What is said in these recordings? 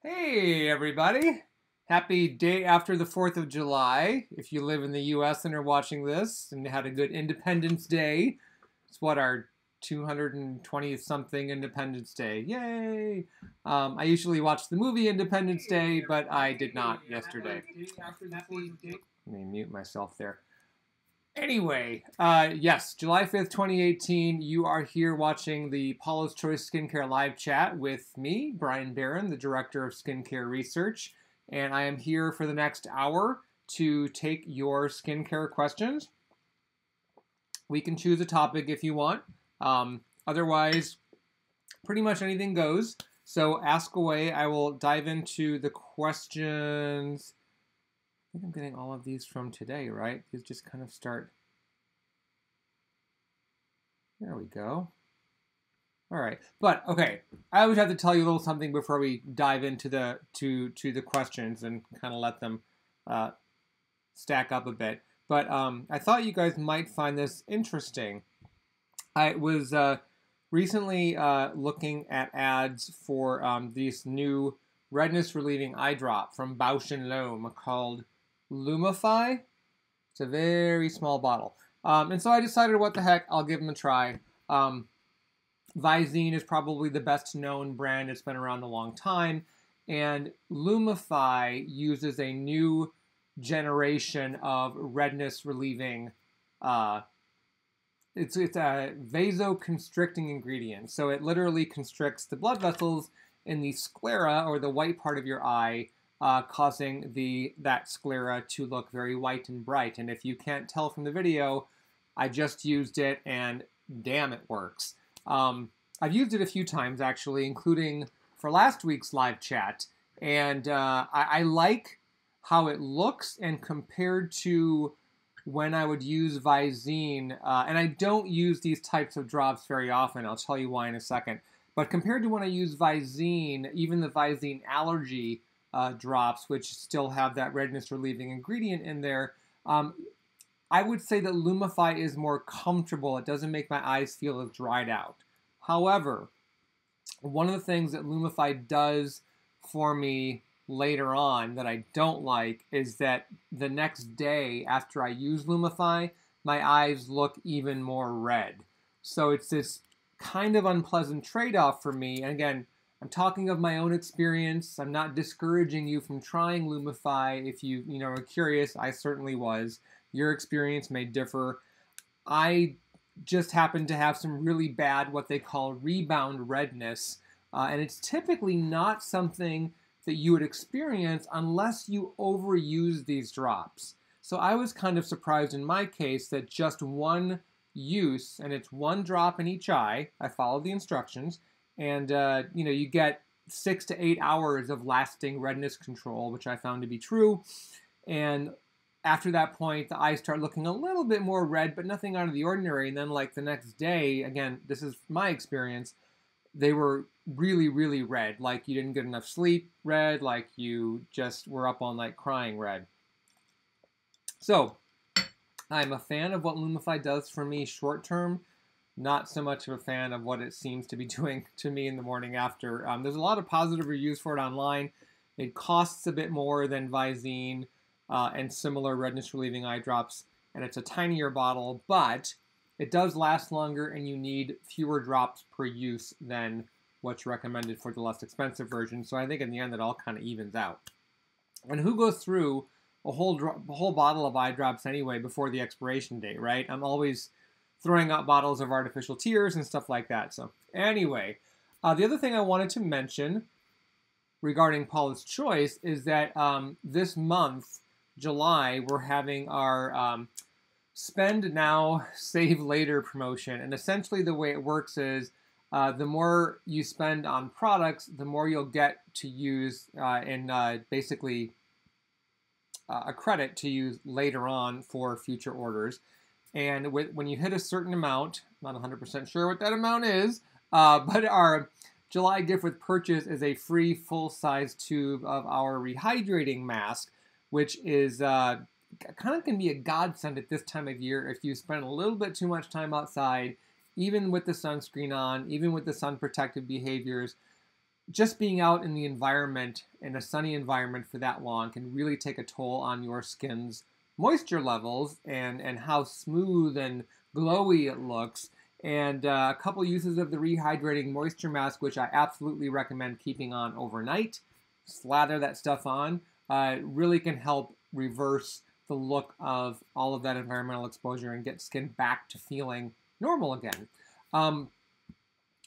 Hey, everybody. Happy day after the 4th of July. If you live in the US and are watching this and had a good Independence Day, it's what, our 220th something Independence Day. Yay! I usually watch the movie Independence Day, but I did not yesterday. Let me mute myself there. Anyway, yes, July 5th, 2018, you are here watching the Paula's Choice Skincare live chat with me, Bryan, the Director of Skincare Research, and I am here for the next hour to take your skincare questions. We can choose a topic if you want. Otherwise, pretty much anything goes. So ask away. I will dive into the questions. I think I'm getting all of these from today, right? These just kind of start. There we go. All right, but okay, I always have to tell you a little something before we dive into the to the questions and kind of let them stack up a bit. But I thought you guys might find this interesting. I was recently looking at ads for this new redness relieving eye drop from Bausch & Lomb called Lumify. It's a very small bottle. And so I decided, what the heck, I'll give them a try. Visine is probably the best known brand. It's been around a long time. And Lumify uses a new generation of redness relieving. It's a vasoconstricting ingredient. So it literally constricts the blood vessels in the sclera, or the white part of your eye, causing that sclera to look very white and bright. And if you can't tell from the video, I just used it, and damn, it works. I've used it a few times, actually, including for last week's live chat. And I like how it looks, and compared to when I would use Visine, and I don't use these types of drops very often. I'll tell you why in a second. But compared to when I use Visine, even the Visine allergy drops, which still have that redness relieving ingredient in there, I would say that Lumify is more comfortable. It doesn't make my eyes feel as dried out. However, one of the things that Lumify does for me later on that I don't like is that the next day after I use Lumify, my eyes look even more red. So it's this kind of unpleasant trade-off for me. And again, I'm talking of my own experience. I'm not discouraging you from trying Lumify. If you are curious, I certainly was. Your experience may differ. I just happen to have some really bad, what they call rebound redness. And it's typically not something that you would experience unless you overuse these drops. So I was kind of surprised in my case that just one use, and it's one drop in each eye. I followed the instructions. And, you get 6 to 8 hours of lasting redness control, which I found to be true. And after that point, the eyes start looking a little bit more red, but nothing out of the ordinary. And then, like, the next day, again, this is my experience, they were really, really red. Like you didn't get enough sleep red, like you just were up all night crying red. So I'm a fan of what Lumify does for me short term. Not so much of a fan of what it seems to be doing to me in the morning after. There's a lot of positive reviews for it online. It costs a bit more than Visine and similar redness relieving eye drops, and it's a tinier bottle, but it does last longer, and you need fewer drops per use than what's recommended for the less expensive version. So I think in the end it all kind of evens out. And who goes through a whole bottle of eye drops anyway before the expiration date, right? I'm always throwing out bottles of artificial tears and stuff like that. So anyway, the other thing I wanted to mention regarding Paula's Choice is that this month, July, we're having our Spend Now, Save Later promotion. And essentially the way it works is the more you spend on products, the more you'll get to use basically a credit to use later on for future orders. And when you hit a certain amount, not 100% sure what that amount is, but our July gift with purchase is a free full-size tube of our rehydrating mask, which is kind of can be a godsend at this time of year if you spend a little bit too much time outside, even with the sunscreen on, even with the sun protective behaviors. just being out in the environment, in a sunny environment for that long, can really take a toll on your skin's moisture levels and how smooth and glowy it looks. And a couple uses of the rehydrating moisture mask, which I absolutely recommend keeping on overnight. Slather that stuff on. It really can help reverse the look of all of that environmental exposure and get skin back to feeling normal again.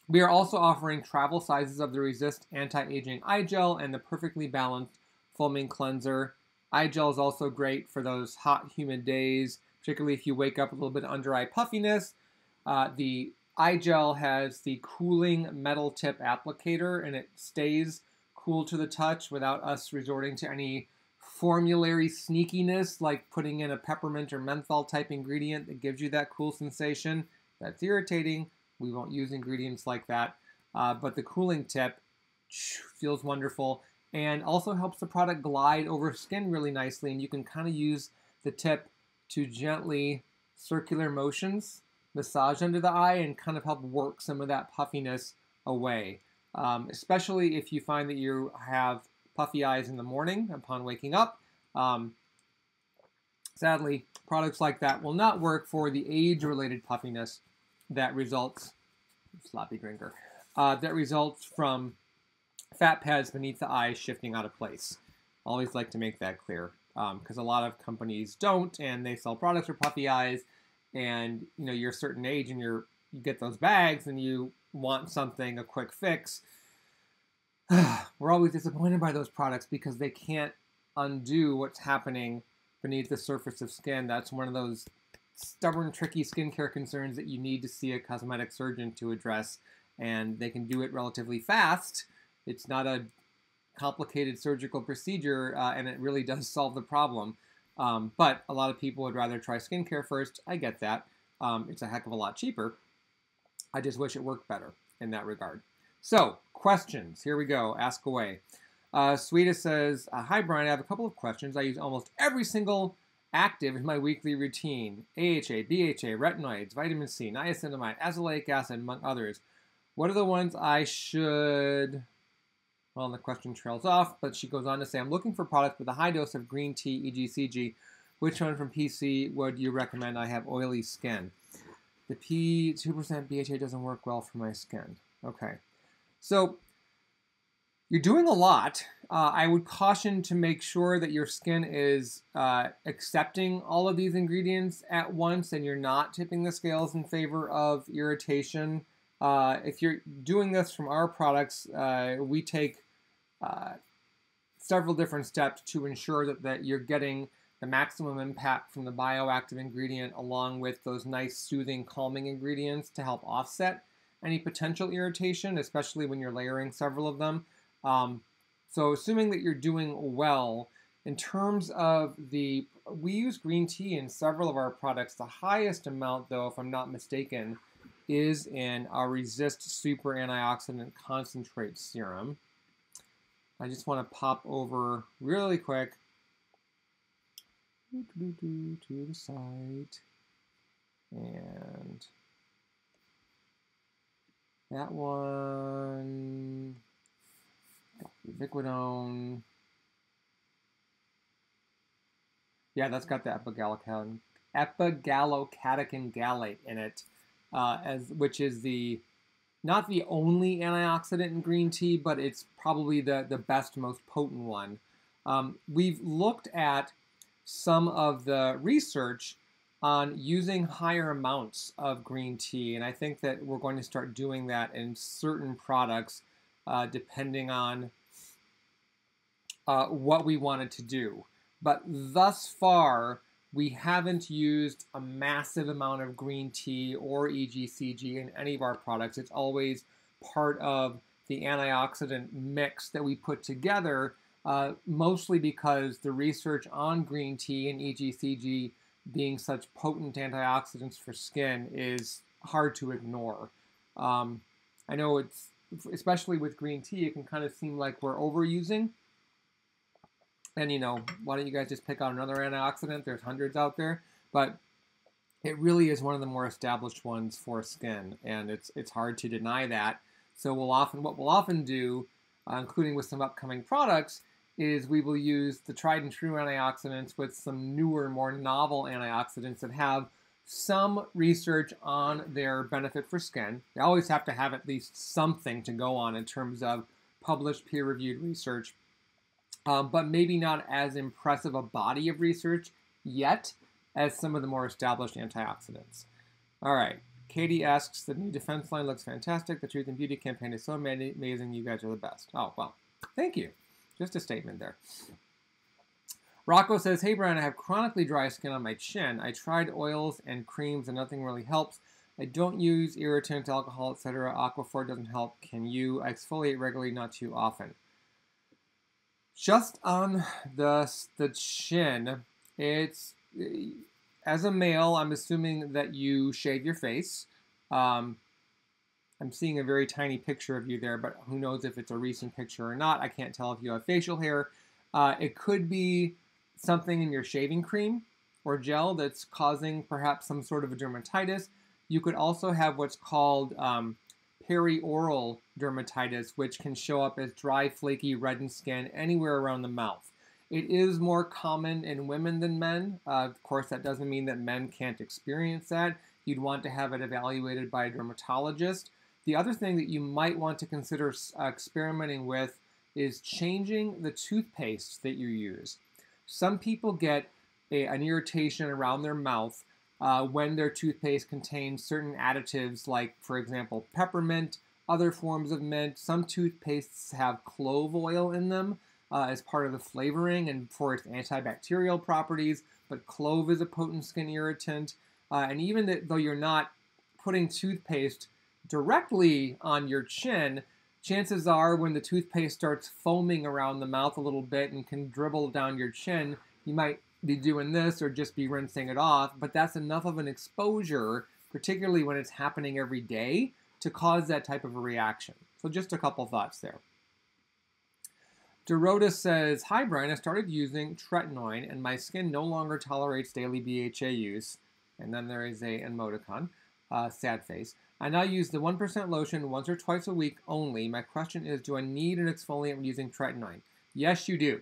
We are also offering travel sizes of the Resist Anti-Aging Eye Gel and the Perfectly Balanced Foaming Cleanser. Eye gel is also great for those hot, humid days, particularly if you wake up with a little bit of under-eye puffiness. The eye gel has the cooling metal tip applicator, and it stays cool to the touch without us resorting to any formulary sneakiness like putting in a peppermint or menthol type ingredient that gives you that cool sensation. That's irritating. We won't use ingredients like that. But the cooling tip feels wonderful and also helps the product glide over skin really nicely. And you can kind of use the tip to gently circular motions, massage under the eye, and kind of help work some of that puffiness away. Especially if you find that you have puffy eyes in the morning upon waking up. Sadly, products like that will not work for the age-related puffiness that results, sloppy drinker, that results from fat pads beneath the eyes shifting out of place. Always like to make that clear because a lot of companies don't, and they sell products for puffy eyes, and you're a certain age and you get those bags and you want something, a quick fix. We're always disappointed by those products because they can't undo what's happening beneath the surface of skin. That's one of those stubborn, tricky skincare concerns that you need to see a cosmetic surgeon to address, and they can do it relatively fast. It's not a complicated surgical procedure, and it really does solve the problem. But a lot of people would rather try skincare first. I get that. It's a heck of a lot cheaper. I just wish it worked better in that regard. So, questions. Here we go. Ask away. Sweeta says, hi, Bryan. I have a couple of questions. I use almost every single active in my weekly routine. AHA, BHA, retinoids, vitamin C, niacinamide, azelaic acid, among others. What are the ones I should... Well, the question trails off, but she goes on to say, I'm looking for products with a high dose of green tea, EGCG. Which one from PC would you recommend? I have oily skin. The 2% BHA doesn't work well for my skin. Okay. So you're doing a lot. I would caution to make sure that your skin is accepting all of these ingredients at once and you're not tipping the scales in favor of irritation. If you're doing this from our products, we take several different steps to ensure that you're getting the maximum impact from the bioactive ingredient along with those nice, soothing, calming ingredients to help offset any potential irritation, especially when you're layering several of them. So assuming that you're doing well, in terms of we use green tea in several of our products. The highest amount, though, if I'm not mistaken, is in our Resist Super Antioxidant Concentrate Serum. I just want to pop over really quick to the site. And that one, ubiquinone. Yeah, that's got the epigallocatechin gallate in it, which is not the only antioxidant in green tea, but it's probably the best, most potent one. We've looked at some of the research on using higher amounts of green tea, and I think that we're going to start doing that in certain products depending on what we wanted to do. But thus far, we haven't used a massive amount of green tea or EGCG in any of our products. It's always part of the antioxidant mix that we put together, mostly because the research on green tea and EGCG being such potent antioxidants for skin is hard to ignore. I know it's, especially with green tea, it can kind of seem like we're overusing. And, why don't you guys just pick out another antioxidant? There's hundreds out there. But it really is one of the more established ones for skin. And it's hard to deny that. So what we'll often do including with some upcoming products, is we will use the tried and true antioxidants with some newer, more novel antioxidants that have some research on their benefit for skin. They always have to have at least something to go on in terms of published peer-reviewed research, but maybe not as impressive a body of research yet as some of the more established antioxidants. All right, Katie asks, the new defense line looks fantastic. The Truth and Beauty campaign is so amazing. You guys are the best. Oh, well, thank you. Just a statement there. Rocco says, hey, Bryan, I have chronically dry skin on my chin. I tried oils and creams and nothing really helps. I don't use irritant, alcohol, etc. Aquaphor doesn't help. Can you? I exfoliate regularly, not too often. Just on the chin, it's, as a male, I'm assuming that you shave your face. I'm seeing a very tiny picture of you there, but who knows if it's a recent picture or not. I can't tell if you have facial hair. It could be something in your shaving cream or gel that's causing perhaps some sort of a dermatitis. You could also have what's called perioral dermatitis, which can show up as dry, flaky, reddened skin anywhere around the mouth. It is more common in women than men. Of course, that doesn't mean that men can't experience that. You'd want to have it evaluated by a dermatologist. The other thing that you might want to consider experimenting with is changing the toothpaste that you use. Some people get an irritation around their mouth when their toothpaste contains certain additives like, for example, peppermint, other forms of mint. Some toothpastes have clove oil in them as part of the flavoring and for its antibacterial properties, but clove is a potent skin irritant. And even though you're not putting toothpaste directly on your chin, chances are when the toothpaste starts foaming around the mouth a little bit and can dribble down your chin, you might be doing this or just be rinsing it off, but that's enough of an exposure, particularly when it's happening every day, to cause that type of a reaction. So just a couple thoughts there. Dorota says, hi Bryan, I started using tretinoin and my skin no longer tolerates daily BHA use. And then there is a emoticon, sad face. I now use the 1% lotion once or twice a week only. My question is, do I need an exfoliant when using tretinoin? Yes, you do.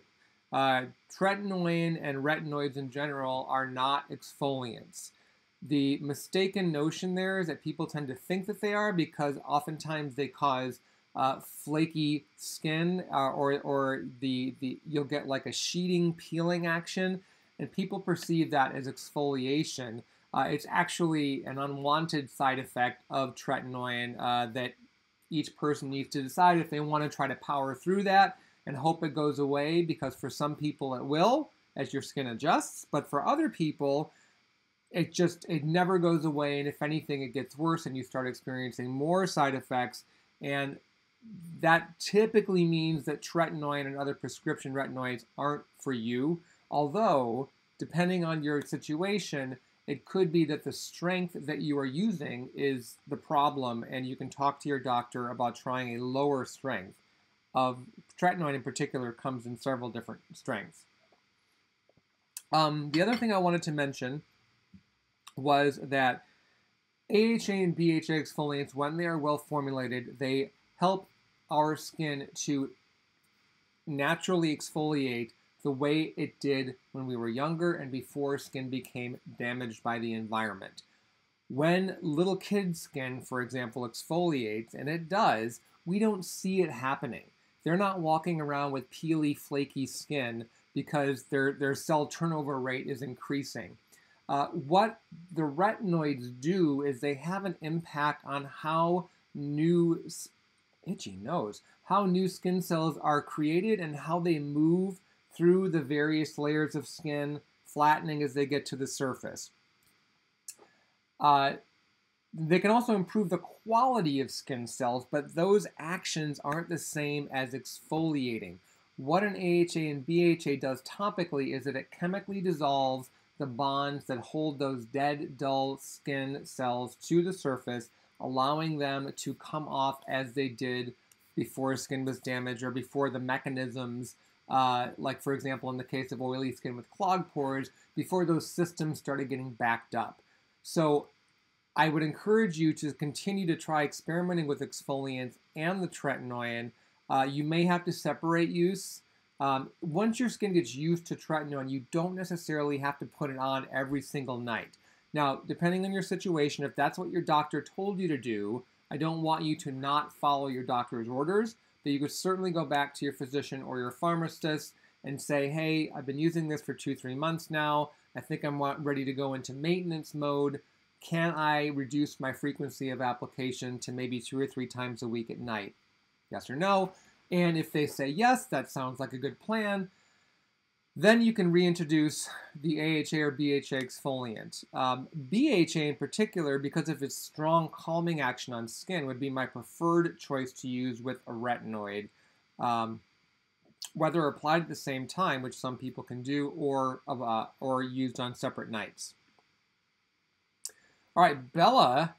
Tretinoin and retinoids in general are not exfoliants. The mistaken notion there is that people tend to think that they are because oftentimes they cause flaky skin or you'll get like a sheeting, peeling action, and people perceive that as exfoliation. It's actually an unwanted side effect of tretinoin that each person needs to decide if they want to try to power through that and hope it goes away, because for some people it will as your skin adjusts, but for other people it never goes away, and if anything it gets worse and you start experiencing more side effects, and that typically means that tretinoin and other prescription retinoids aren't for you, although depending on your situation, it could be that the strength that you are using is the problem, and you can talk to your doctor about trying a lower strength. Tretinoin in particular comes in several different strengths. The other thing I wanted to mention was that AHA and BHA exfoliants, when they are well formulated, they help our skin to naturally exfoliate the way it did when we were younger and before skin became damaged by the environment. When little kids' skin, for example, exfoliates, and it does, we don't see it happening. They're not walking around with peely, flaky skin because their cell turnover rate is increasing. What the retinoids do is they have an impact on how new skin cells are created and how they move through the various layers of skin, flattening as they get to the surface. They can also improve the quality of skin cells, but those actions aren't the same as exfoliating. What an AHA and BHA does topically is that it chemically dissolves the bonds that hold those dead, dull skin cells to the surface, allowing them to come off as they did before skin was damaged or before the mechanisms, like for example in the case of oily skin with clogged pores, before those systems started getting backed up. So I would encourage you to continue to try experimenting with exfoliants and the tretinoin You may have to separate use. Once your skin gets used to tretinoin, you don't necessarily have to put it on every single night. Now, depending on your situation, if that's what your doctor told you to do, I don't want you to not follow your doctor's orders, but you could certainly go back to your physician or your pharmacist and say, hey, I've been using this for 2-3 months now. I think I'm ready to go into maintenance mode. Can I reduce my frequency of application to maybe 2 or 3 times a week at night? Yes or no? And if they say yes, that sounds like a good plan, then you can reintroduce the AHA or BHA exfoliant. BHA in particular, because of its strong calming action on skin, would be my preferred choice to use with a retinoid, whether applied at the same time, which some people can do, or used on separate nights. All right, Bella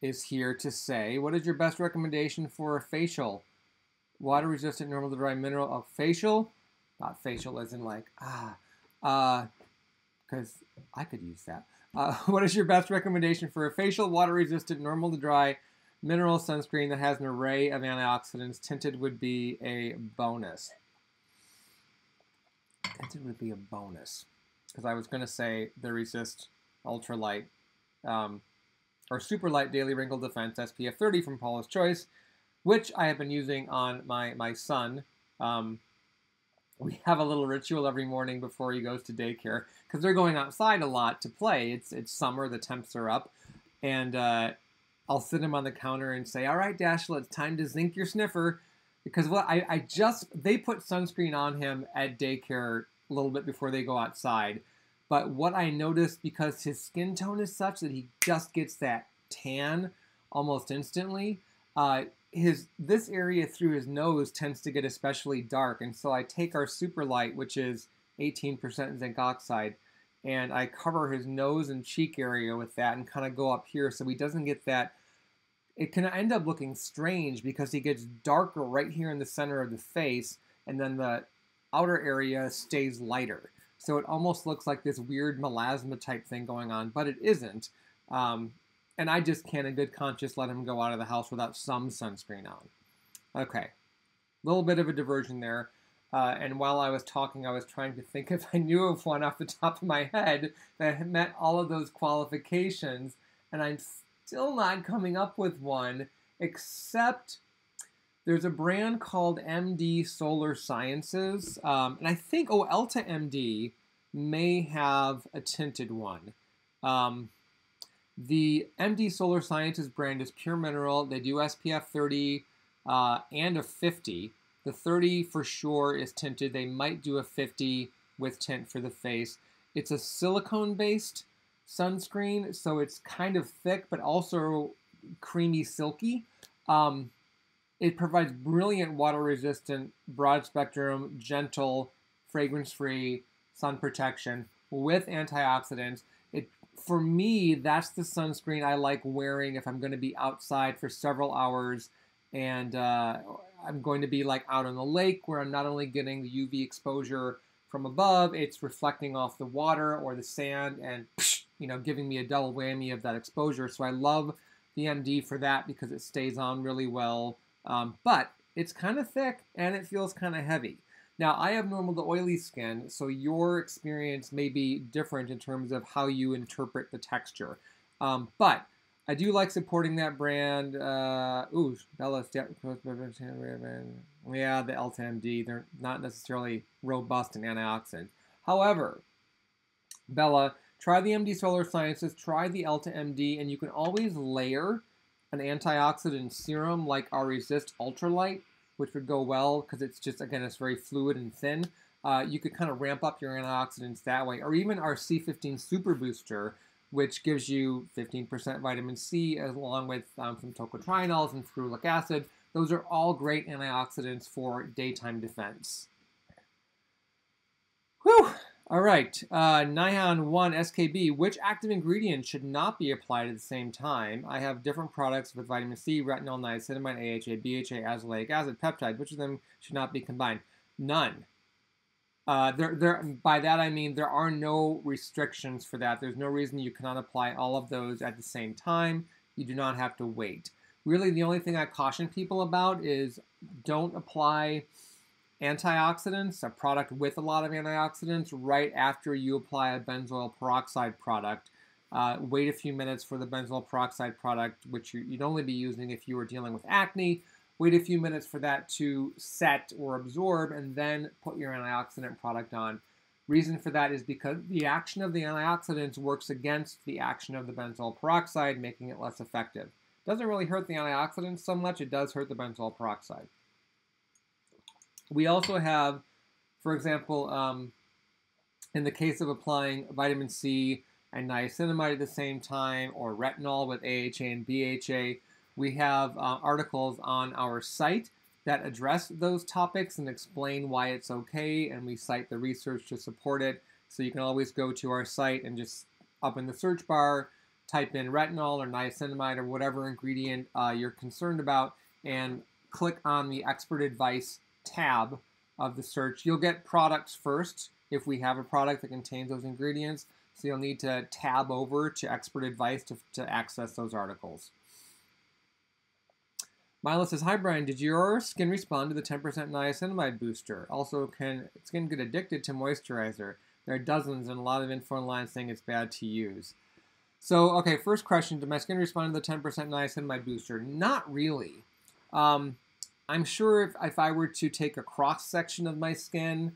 is here to say, what is your best recommendation for a facial? Water-resistant, normal to dry mineral of facial? Not facial as in like, because I could use that. What is your best recommendation for a facial, water-resistant, normal to dry mineral sunscreen that has an array of antioxidants? Tinted would be a bonus. Tinted would be a bonus. Because I was going to say the Resist Ultralight or Super Light Daily Wrinkle Defense SPF 30 from Paula's Choice, which I have been using on my son. We have a little ritual every morning before he goes to daycare because they're going outside a lot to play. It's summer, the temps are up, and I'll sit him on the counter and say, all right, Dashiell, it's time to zinc your sniffer, because they put sunscreen on him at daycare a little bit before they go outside. But what I noticed, because his skin tone is such that he just gets that tan almost instantly, this area through his nose tends to get especially dark. And so I take our Super Light, which is 18% zinc oxide, and I cover his nose and cheek area with that and kind of go up here so he doesn't get that. It can end up looking strange because he gets darker right here in the center of the face, and then the outer area stays lighter. So it almost looks like this weird melasma type thing going on, but it isn't. And I just can't in good conscience let him go out of the house without some sunscreen on. Okay, a little bit of a diversion there. And while I was talking, I was trying to think if I knew of one off the top of my head that met all of those qualifications, and I'm still not coming up with one, except there's a brand called MD Solar Sciences, and I think, Elta MD may have a tinted one. The MD Solar Sciences brand is pure mineral. They do SPF 30 and a 50. The 30 for sure is tinted. They might do a 50 with tint for the face. It's a silicone-based sunscreen, so it's kind of thick, but also creamy silky. It provides brilliant water-resistant, broad-spectrum, gentle, fragrance-free sun protection with antioxidants. For me, that's the sunscreen I like wearing if I'm going to be outside for several hours and I'm going to be like out on the lake where I'm not only getting the UV exposure from above, it's reflecting off the water or the sand and, giving me a double whammy of that exposure. So I love the MD for that because it stays on really well. But it's kind of thick and it feels kind of heavy. Now, I have normal to oily skin, so your experience may be different in terms of how you interpret the texture. But I do like supporting that brand. Bella's, yeah, the Elta MD. They're not necessarily robust in antioxidant. However, Bella, try the MD Solar Sciences, try the Elta MD, and you can always layer an antioxidant serum like our Resist Ultralight, which would go well because it's just, again, it's very fluid and thin. You could kind of ramp up your antioxidants that way. Or even our C15 Super Booster, which gives you 15% vitamin C along with some tocotrienols and ferulic acid. Those are all great antioxidants for daytime defense. Whew! All right, Nihon 1 SKB, which active ingredient should not be applied at the same time? I have different products with vitamin C, retinol, niacinamide, AHA, BHA, azelaic acid, peptides. Which of them should not be combined? None. By that I mean there are no restrictions for that. There's no reason you cannot apply all of those at the same time. You do not have to wait. Really, the only thing I caution people about is don't apply antioxidants, a product with a lot of antioxidants, right after you apply a benzoyl peroxide product. Wait a few minutes for the benzoyl peroxide product, which you'd only be using if you were dealing with acne. Wait a few minutes for that to set or absorb, and then put your antioxidant product on. Reason for that is because the action of the antioxidants works against the action of the benzoyl peroxide, making it less effective. Doesn't really hurt the antioxidants so much, it does hurt the benzoyl peroxide. We also have, for example, in the case of applying vitamin C and niacinamide at the same time, or retinol with AHA and BHA, we have articles on our site that address those topics and explain why it's okay, and we cite the research to support it. So you can always go to our site and just up in the search bar, type in retinol or niacinamide or whatever ingredient you're concerned about, and click on the expert advice tab of the search. You'll get products first if we have a product that contains those ingredients. So you'll need to tab over to expert advice to access those articles. Mila says, hi Bryan, did your skin respond to the 10% niacinamide booster? Also, can skin get addicted to moisturizer? There are dozens and a lot of info online saying it's bad to use. So, okay, first question, did my skin respond to the 10% niacinamide booster? Not really. I'm sure if I were to take a cross-section of my skin,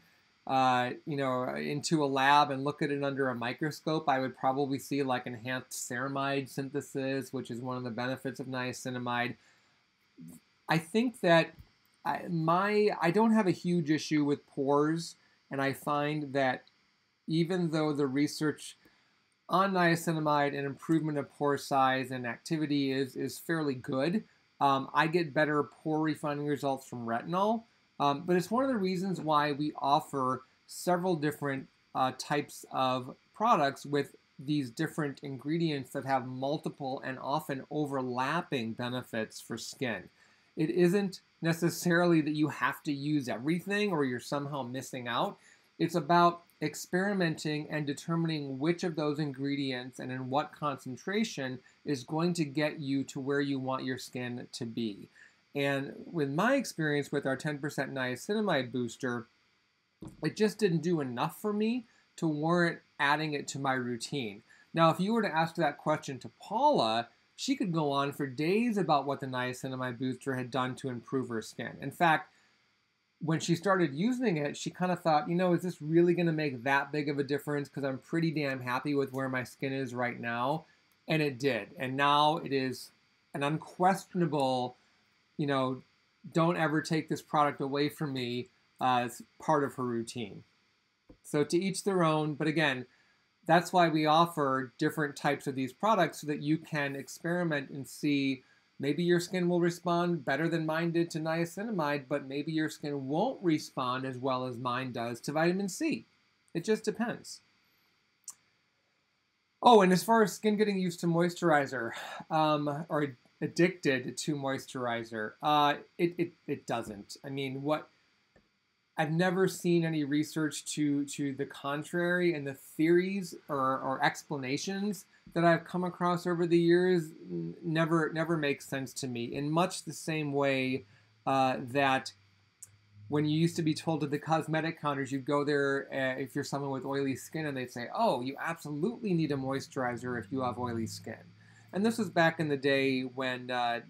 into a lab and look at it under a microscope, I would probably see like enhanced ceramide synthesis, which is one of the benefits of niacinamide. I think that I don't have a huge issue with pores, and I find that even though the research on niacinamide and improvement of pore size and activity is fairly good, I get better pore refining results from retinol. But it's one of the reasons why we offer several different types of products with these different ingredients that have multiple and often overlapping benefits for skin. It isn't necessarily that you have to use everything or you're somehow missing out. It's about experimenting and determining which of those ingredients and in what concentration is going to get you to where you want your skin to be. And with my experience with our 10% niacinamide booster, it just didn't do enough for me to warrant adding it to my routine. Now, if you were to ask that question to Paula, she could go on for days about what the niacinamide booster had done to improve her skin. In fact, when she started using it, she kind of thought, is this really going to make that big of a difference? Because I'm pretty damn happy with where my skin is right now. And it did. And now it is an unquestionable, don't ever take this product away from me as part of her routine. So to each their own. But again, that's why we offer different types of these products so that you can experiment and see maybe your skin will respond better than mine did to niacinamide, but maybe your skin won't respond as well as mine does to vitamin C. It just depends. Oh, and as far as skin getting used to moisturizer, or addicted to moisturizer, it doesn't. I mean, I've never seen any research to the contrary, and the theories or explanations that I've come across over the years never make sense to me. In much the same way that when you used to be told at the cosmetic counters, you'd go there if you're someone with oily skin, and they'd say, "Oh, you absolutely need a moisturizer if you have oily skin." And this was back in the day when a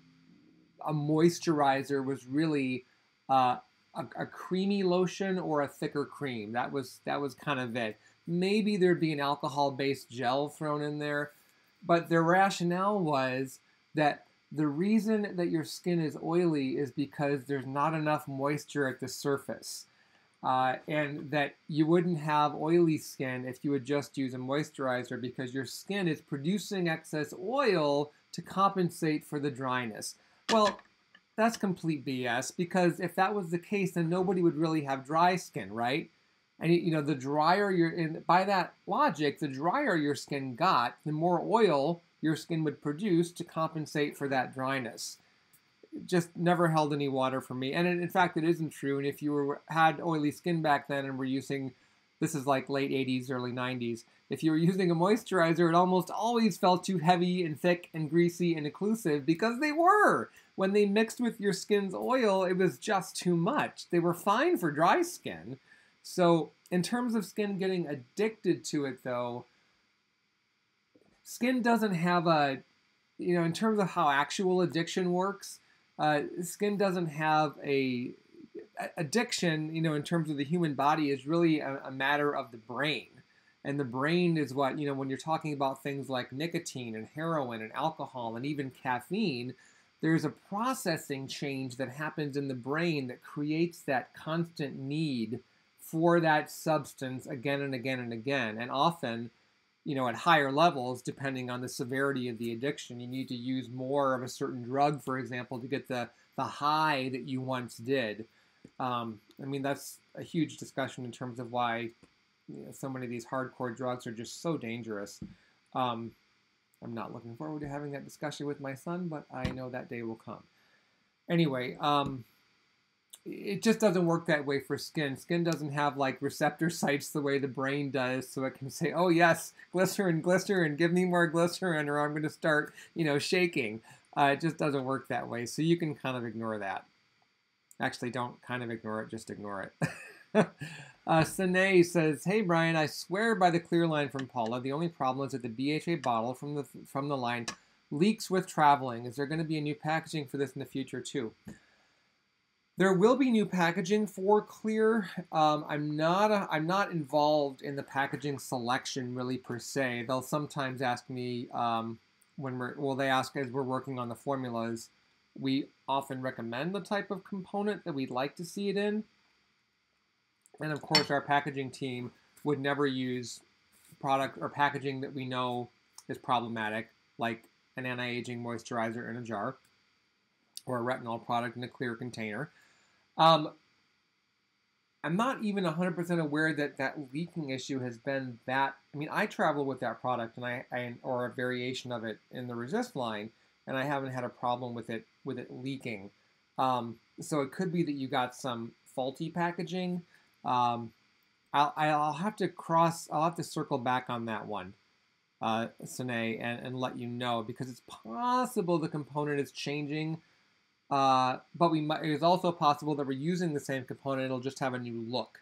moisturizer was really a creamy lotion or a thicker cream. That was kind of it. Maybe there'd be an alcohol-based gel thrown in there, but their rationale was that the reason that your skin is oily is because there's not enough moisture at the surface, and that you wouldn't have oily skin if you would just use a moisturizer because your skin is producing excess oil to compensate for the dryness. Well, that's complete BS, because if that was the case, then nobody would really have dry skin, right? And the drier by that logic, the drier your skin got, the more oil your skin would produce to compensate for that dryness. It just never held any water for me. And in fact, it isn't true. And if you had oily skin back then and were using this is like late 80s, early 90s. If you were using a moisturizer, it almost always felt too heavy and thick and greasy and occlusive because they were. When they mixed with your skin's oil, it was just too much. They were fine for dry skin. So in terms of skin getting addicted to it, though, skin doesn't have a, in terms of how actual addiction works, skin doesn't have a addiction, in terms of the human body is really a matter of the brain. And the brain is what, when you're talking about things like nicotine and heroin and alcohol and even caffeine, there's a processing change that happens in the brain that creates that constant need for that substance again and again and again. And often, at higher levels, depending on the severity of the addiction, you need to use more of a certain drug, for example, to get the high that you once did. That's a huge discussion in terms of why so many of these hardcore drugs are just so dangerous. I'm not looking forward to having that discussion with my son, but I know that day will come. Anyway, it just doesn't work that way for skin. Skin doesn't have like receptor sites the way the brain does, so it can say, oh yes, glycerin, glycerin, give me more glycerin or I'm going to start, shaking. It just doesn't work that way, so you can kind of ignore that. Actually, don't kind of ignore it, just ignore it. Sine says, hey Bryan, I swear by the clear line from Paula, the only problem is that the BHA bottle from the line leaks with traveling. Is there going to be a new packaging for this in the future too? There will be new packaging for clear. I'm not involved in the packaging selection really per se. They'll sometimes ask me they ask as we're working on the formulas. We often recommend the type of component that we'd like to see it in. And of course, our packaging team would never use product or packaging that we know is problematic, like an anti-aging moisturizer in a jar or a retinol product in a clear container. I'm not even 100% aware that leaking issue has been that. I travel with that product or a variation of it in the Resist line, and I haven't had a problem with it leaking. So it could be that you got some faulty packaging. I'll have to circle back on that one, Sine, and let you know, because it's possible the component is changing. But it is also possible that we're using the same component. It'll just have a new look.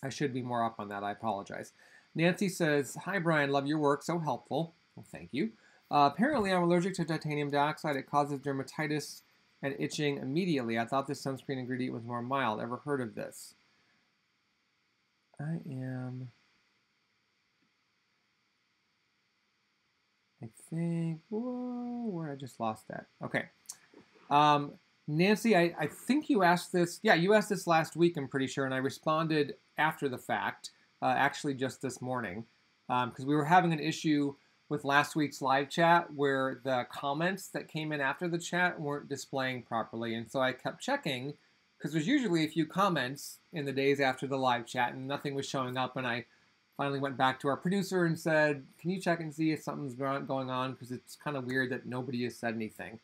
I should be more up on that. I apologize. Nancy says, hi, Bryan. Love your work. So helpful. Well, thank you. Apparently, I'm allergic to titanium dioxide. It causes dermatitis and itching immediately. I thought this sunscreen ingredient was more mild. Ever heard of this? I think, where I just lost that. Okay. Nancy, I think you asked this. Yeah, you asked this last week, I'm pretty sure, and I responded after the fact, actually just this morning, because we were having an issue with last week's live chat where the comments that came in after the chat weren't displaying properly. And so I kept checking, because there's usually a few comments in the days after the live chat and nothing was showing up. And I finally went back to our producer and said, can you check and see if something's going on? Because it's kind of weird that nobody has said anything.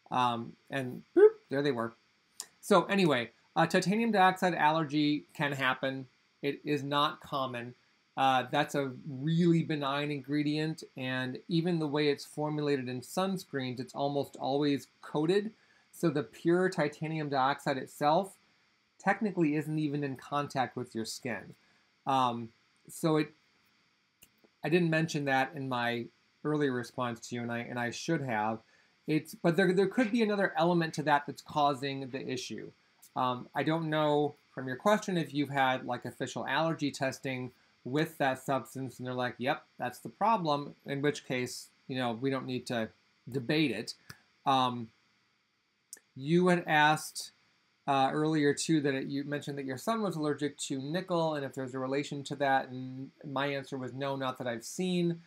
And boop, there they were. So anyway, titanium dioxide allergy can happen. It is not common. That's a really benign ingredient, and even the way it's formulated in sunscreens, it's almost always coated. So the pure titanium dioxide itself technically isn't even in contact with your skin. I didn't mention that in my earlier response to you, and I should have. But there could be another element to that that's causing the issue. I don't know from your question if you've had like official allergy testing with that substance and they're like, yep, that's the problem, in which case, we don't need to debate it. You had asked earlier too that you mentioned that your son was allergic to nickel and if there's a relation to that, and my answer was no, not that I've seen.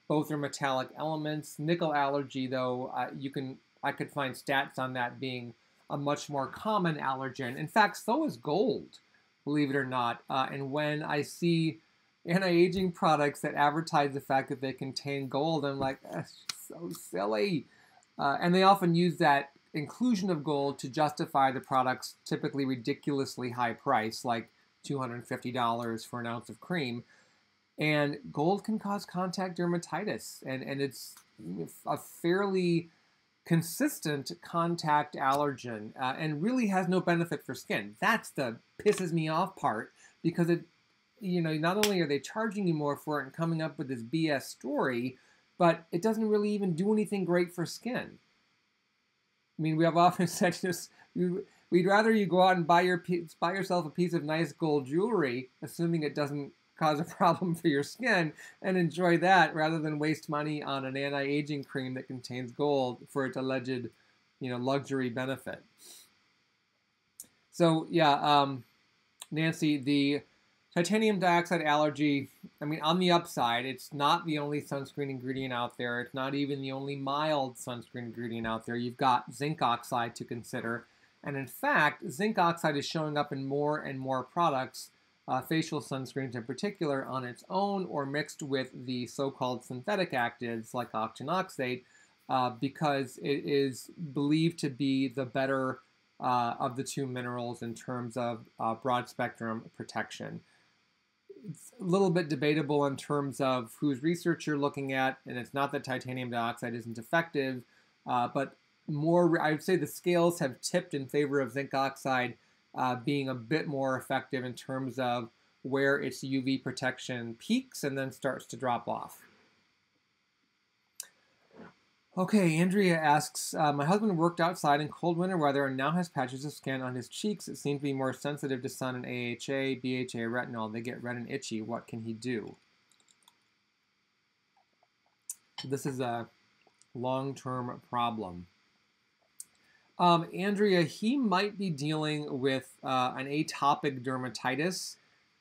Both are metallic elements. Nickel allergy, though, I could find stats on that being a much more common allergen. In fact, so is gold, believe it or not. And when I see anti-aging products that advertise the fact that they contain gold, I'm like, that's so silly. And they often use that inclusion of gold to justify the product's typically ridiculously high price, like $250 for an ounce of cream. And gold can cause contact dermatitis, and it's a fairly consistent contact allergen, and really has no benefit for skin. That's the pisses me off part, because it, not only are they charging you more for it and coming up with this BS story, but it doesn't really even do anything great for skin. I mean, we have often said this. We'd rather you go out and buy yourself a piece of nice gold jewelry, assuming it doesn't cause a problem for your skin, and enjoy that rather than waste money on an anti-aging cream that contains gold for its alleged, luxury benefit. So yeah, Nancy, the titanium dioxide allergy, I mean, on the upside, it's not the only sunscreen ingredient out there. It's not even the only mild sunscreen ingredient out there. You've got zinc oxide to consider. And in fact, zinc oxide is showing up in more and more products, facial sunscreens in particular, on its own or mixed with the so-called synthetic actives like octinoxate, because it is believed to be the better of the two minerals in terms of broad spectrum protection. It's a little bit debatable in terms of whose research you're looking at, and it's not that titanium dioxide isn't effective, but I would say the scales have tipped in favor of zinc oxide being a bit more effective in terms of where its UV protection peaks and then starts to drop off. Okay, Andrea asks, my husband worked outside in cold winter weather and now has patches of skin on his cheeks that seem to be more sensitive to sun and AHA, BHA, retinol. They get red and itchy. What can he do? This is a long-term problem. Andrea, he might be dealing with an atopic dermatitis,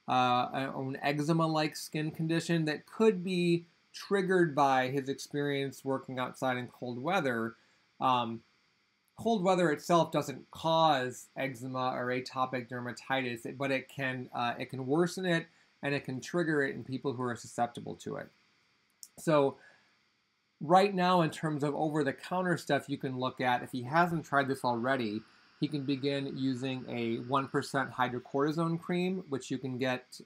an eczema-like skin condition that could be triggered by his experience working outside in cold weather. Cold weather itself doesn't cause eczema or atopic dermatitis, but it can worsen it, and it can trigger it in people who are susceptible to it. So right now, in terms of over-the-counter stuff you can look at, if he hasn't tried this already, he can begin using a 1% hydrocortisone cream, which you can get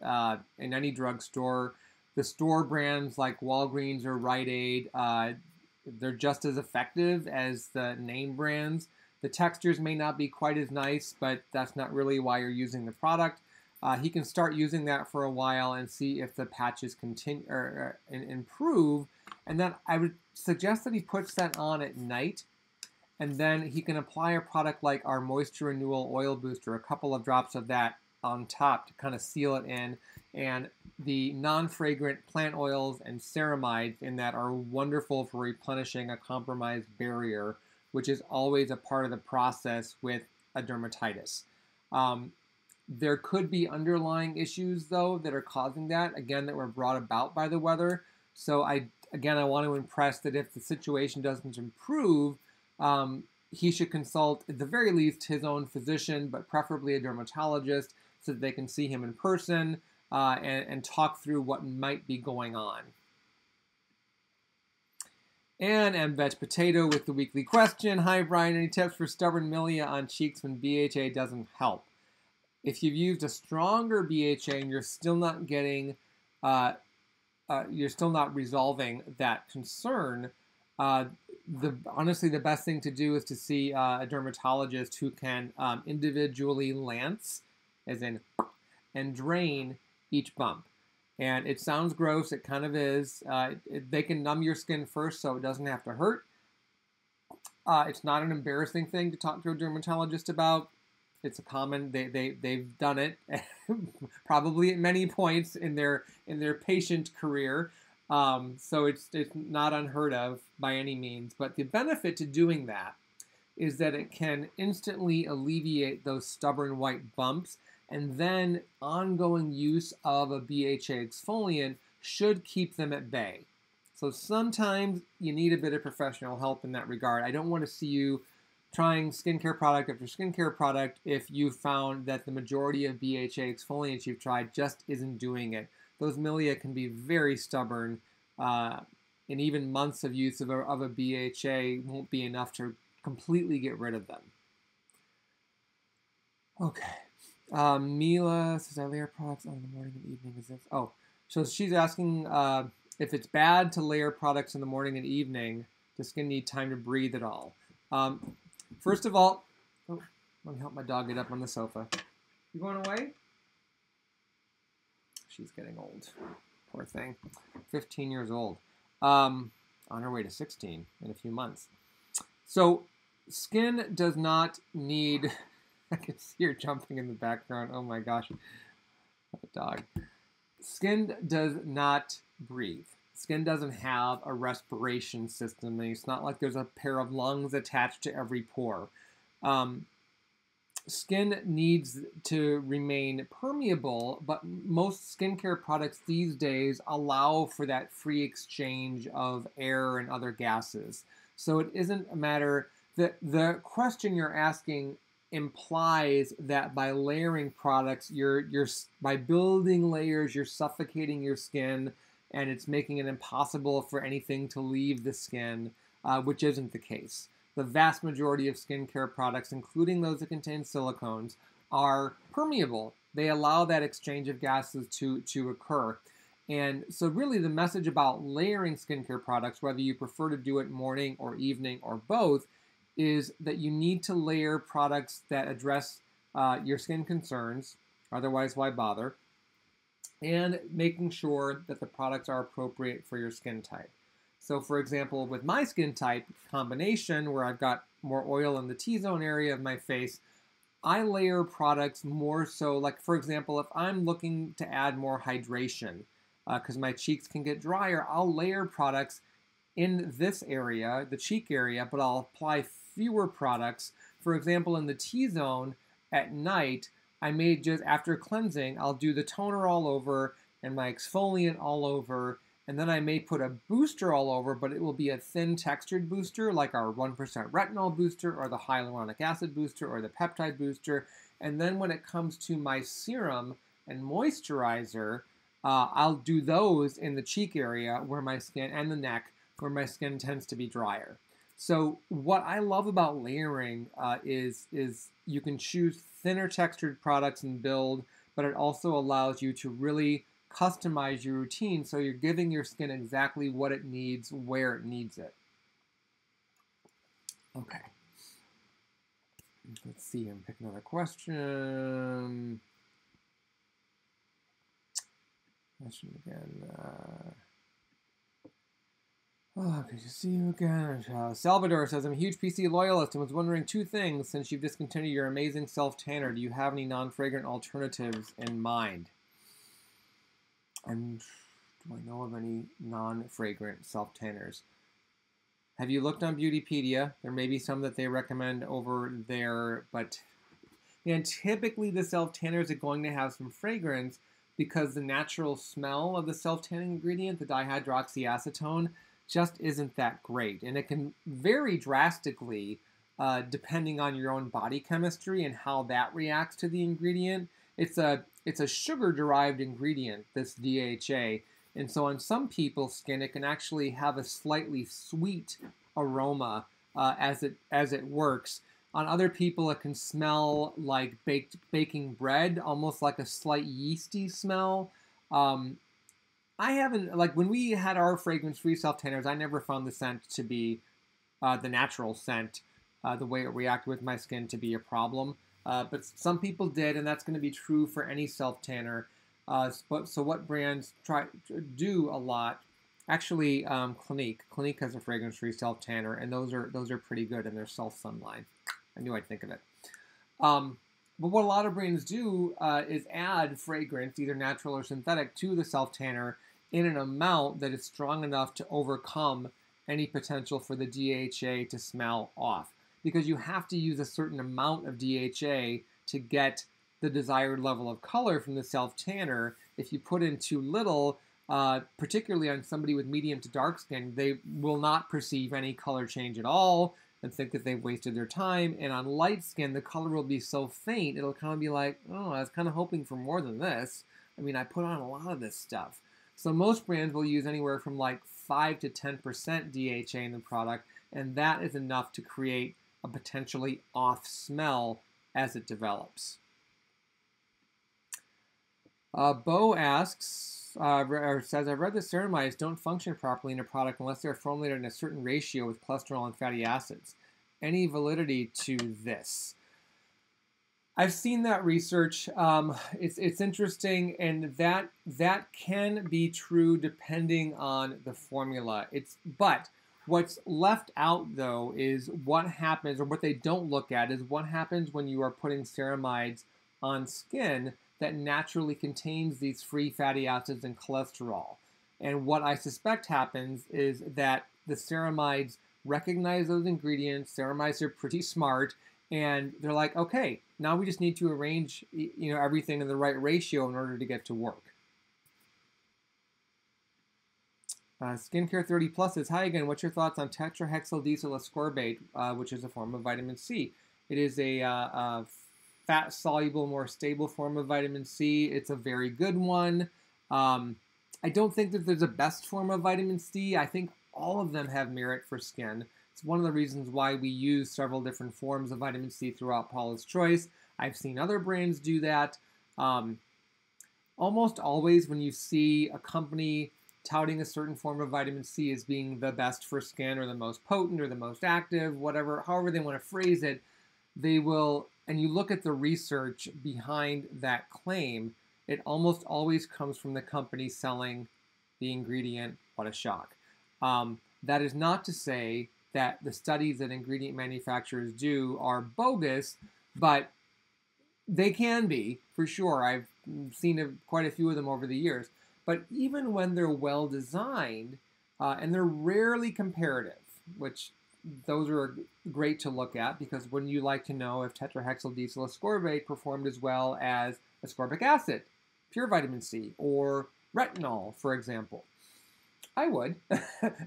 in any drugstore. The store brands like Walgreens or Rite Aid, they're just as effective as the name brands. The textures may not be quite as nice, but that's not really why you're using the product. He can start using that for a while and see if the patches continue or improve. And then I would suggest that he puts that on at night, and then he can apply a product like our Moisture Renewal Oil Booster, a couple of drops of that on top to kind of seal it in. And the non-fragrant plant oils and ceramides in that are wonderful for replenishing a compromised barrier, which is always a part of the process with a dermatitis. There could be underlying issues, though, that are causing that, again, that were brought about by the weather. So I want to impress that if the situation doesn't improve, he should consult, at the very least, his own physician, but preferably a dermatologist, so that they can see him in person and talk through what might be going on. And MVeg Potato with the weekly question. Hi, Bryan. Any tips for stubborn milia on cheeks when BHA doesn't help? If you've used a stronger BHA and you're still not getting, you're still not resolving that concern, honestly, the best thing to do is to see a dermatologist who can individually lance, as in, and drain each bump. And it sounds gross, it kind of is. They can numb your skin first so it doesn't have to hurt. It's not an embarrassing thing to talk to a dermatologist about. It's a common, they've done it probably at many points in their patient career. So it's not unheard of by any means. But the benefit to doing that is that it can instantly alleviate those stubborn white bumps, and then ongoing use of a BHA exfoliant should keep them at bay. So sometimes you need a bit of professional help in that regard. I don't want to see you trying skincare product after skincare product if you found that the majority of BHA exfoliants you've tried just isn't doing it. Those milia can be very stubborn, and even months of use of a BHA won't be enough to completely get rid of them. Okay. Mila says, I layer products on the morning and evening. Is this? Oh, so she's asking if it's bad to layer products in the morning and evening. Does skin need time to breathe at all? First of all, oh, let me help my dog get up on the sofa. You going away? She's getting old. Poor thing. 15 years old. On her way to 16 in a few months. So skin does not need... I can see her jumping in the background. Oh my gosh. Dog. Skin does not breathe. Skin doesn't have a respiration system. And it's not like there's a pair of lungs attached to every pore. Skin needs to remain permeable, but most skincare products these days allow for that free exchange of air and other gases. So it isn't a matter that the question you're asking implies that by layering products, you're by building layers, you're suffocating your skin, and it's making it impossible for anything to leave the skin, which isn't the case. The vast majority of skincare products, including those that contain silicones, are permeable. They allow that exchange of gases to occur. And so really the message about layering skincare products, whether you prefer to do it morning or evening or both, is that you need to layer products that address your skin concerns, otherwise why bother, and making sure that the products are appropriate for your skin type. So for example, with my skin type combination, where I've got more oil in the T-zone area of my face, I layer products more so, like for example, if I'm looking to add more hydration, because my cheeks can get drier, I'll layer products in this area, the cheek area, but I'll apply fewer products. For example, in the T-zone at night, I may just, after cleansing, I'll do the toner all over and my exfoliant all over, and then I may put a booster all over, but it will be a thin textured booster like our 1% retinol booster or the hyaluronic acid booster or the peptide booster. And then when it comes to my serum and moisturizer, I'll do those in the cheek area where my skin, and the neck, where my skin tends to be drier. So what I love about layering is you can choose thinner textured products and build, but it also allows you to really customize your routine so you're giving your skin exactly what it needs, where it needs it. Okay. Let's see, I'm picking another question. Question again. Oh, good to see you again. Salvador says, I'm a huge PC loyalist and was wondering two things since you've discontinued your amazing self-tanner. Do you have any non-fragrant alternatives in mind? And do I know of any non-fragrant self-tanners? Have you looked on Beautypedia? There may be some that they recommend over there, but and typically the self-tanners are going to have some fragrance because the natural smell of the self-tanning ingredient, the dihydroxyacetone, just isn't that great. And it can vary drastically depending on your own body chemistry and how that reacts to the ingredient. It's a sugar-derived ingredient, this DHA. And so on some people's skin, it can actually have a slightly sweet aroma as it works. On other people, it can smell like baking bread, almost like a slight yeasty smell. I haven't, like when we had our fragrance-free self-tanners, I never found the scent to be, the natural scent, the way it reacted with my skin to be a problem. But some people did, and that's going to be true for any self-tanner. So what brands try to do a lot? Actually, Clinique has a fragrance-free self-tanner, and those are pretty good in their self-sun line. I knew I'd think of it. But what a lot of brands do is add fragrance, either natural or synthetic, to the self-tanner in an amount that is strong enough to overcome any potential for the DHA to smell off. Because you have to use a certain amount of DHA to get the desired level of color from the self-tanner. If you put in too little, particularly on somebody with medium to dark skin, they will not perceive any color change at all and think that they've wasted their time. And on light skin, the color will be so faint, it'll kind of be like, oh, I was kind of hoping for more than this. I mean, I put on a lot of this stuff. So most brands will use anywhere from like 5 to 10% DHA in the product, and that is enough to create a potentially off smell as it develops. Bo asks, or says, I've read that ceramides don't function properly in a product unless they're formulated in a certain ratio with cholesterol and fatty acids. Any validity to this? I've seen that research. It's interesting, and that can be true depending on the formula. But what's left out though is what happens, or what they don't look at is what happens when you are putting ceramides on skin that naturally contains these free fatty acids and cholesterol. And what I suspect happens is that the ceramides recognize those ingredients. Ceramides are pretty smart, and they're like, okay, now we just need to arrange, everything in the right ratio in order to get to work. Skincare 30 Plus says, hi again, what's your thoughts on tetrahexyldiesyl ascorbate, which is a form of vitamin C? It is a fat-soluble, more stable form of vitamin C. It's a very good one. I don't think that there's a best form of vitamin C. I think all of them have merit for skin. It's one of the reasons why we use several different forms of vitamin C throughout Paula's Choice. I've seen other brands do that. Almost always when you see a company touting a certain form of vitamin C as being the best for skin or the most potent or the most active, whatever, however they want to phrase it, they will, and you look at the research behind that claim, it almost always comes from the company selling the ingredient. What a shock. That is not to say that the studies that ingredient manufacturers do are bogus, but they can be, for sure. I've seen quite a few of them over the years. But even when they're well designed, and they're rarely comparative, which those are great to look at, because wouldn't you like to know if tetrahexyldiesyl ascorbate performed as well as ascorbic acid, pure vitamin C, or retinol, for example? I would.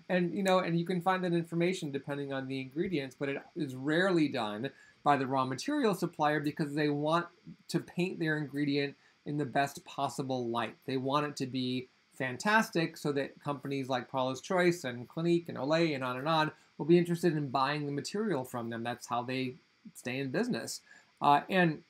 And you can find that information depending on the ingredients, but it is rarely done by the raw material supplier because they want to paint their ingredient in the best possible light. They want it to be fantastic so that companies like Paula's Choice and Clinique and Olay and on will be interested in buying the material from them. That's how they stay in business. And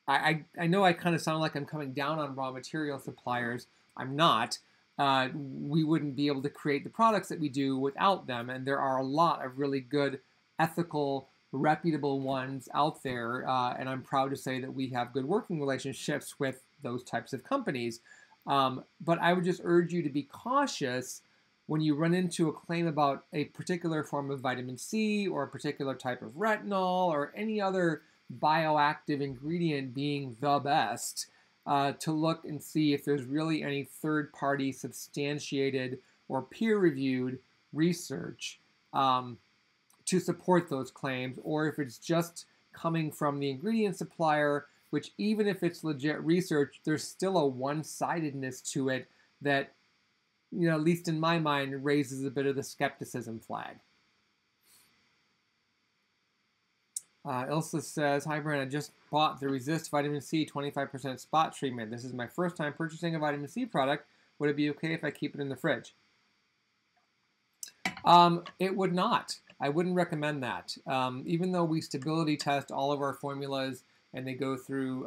I know I kind of sound like I'm coming down on raw material suppliers. I'm not. We wouldn't be able to create the products that we do without them. And there are a lot of really good, ethical, reputable ones out there. And I'm proud to say that we have good working relationships with those types of companies. But I would just urge you to be cautious when you run into a claim about a particular form of vitamin C or a particular type of retinol or any other bioactive ingredient being the best. To look and see if there's really any third-party substantiated or peer-reviewed research to support those claims, or if it's just coming from the ingredient supplier, which even if it's legit research, there's still a one-sidedness to it that, at least in my mind, raises a bit of the skepticism flag. Ilsa says, hi Bryan, I just bought the Resist Vitamin C 25% spot treatment. This is my first time purchasing a vitamin C product. Would it be okay if I keep it in the fridge? It would not. I wouldn't recommend that. Even though we stability test all of our formulas and they go through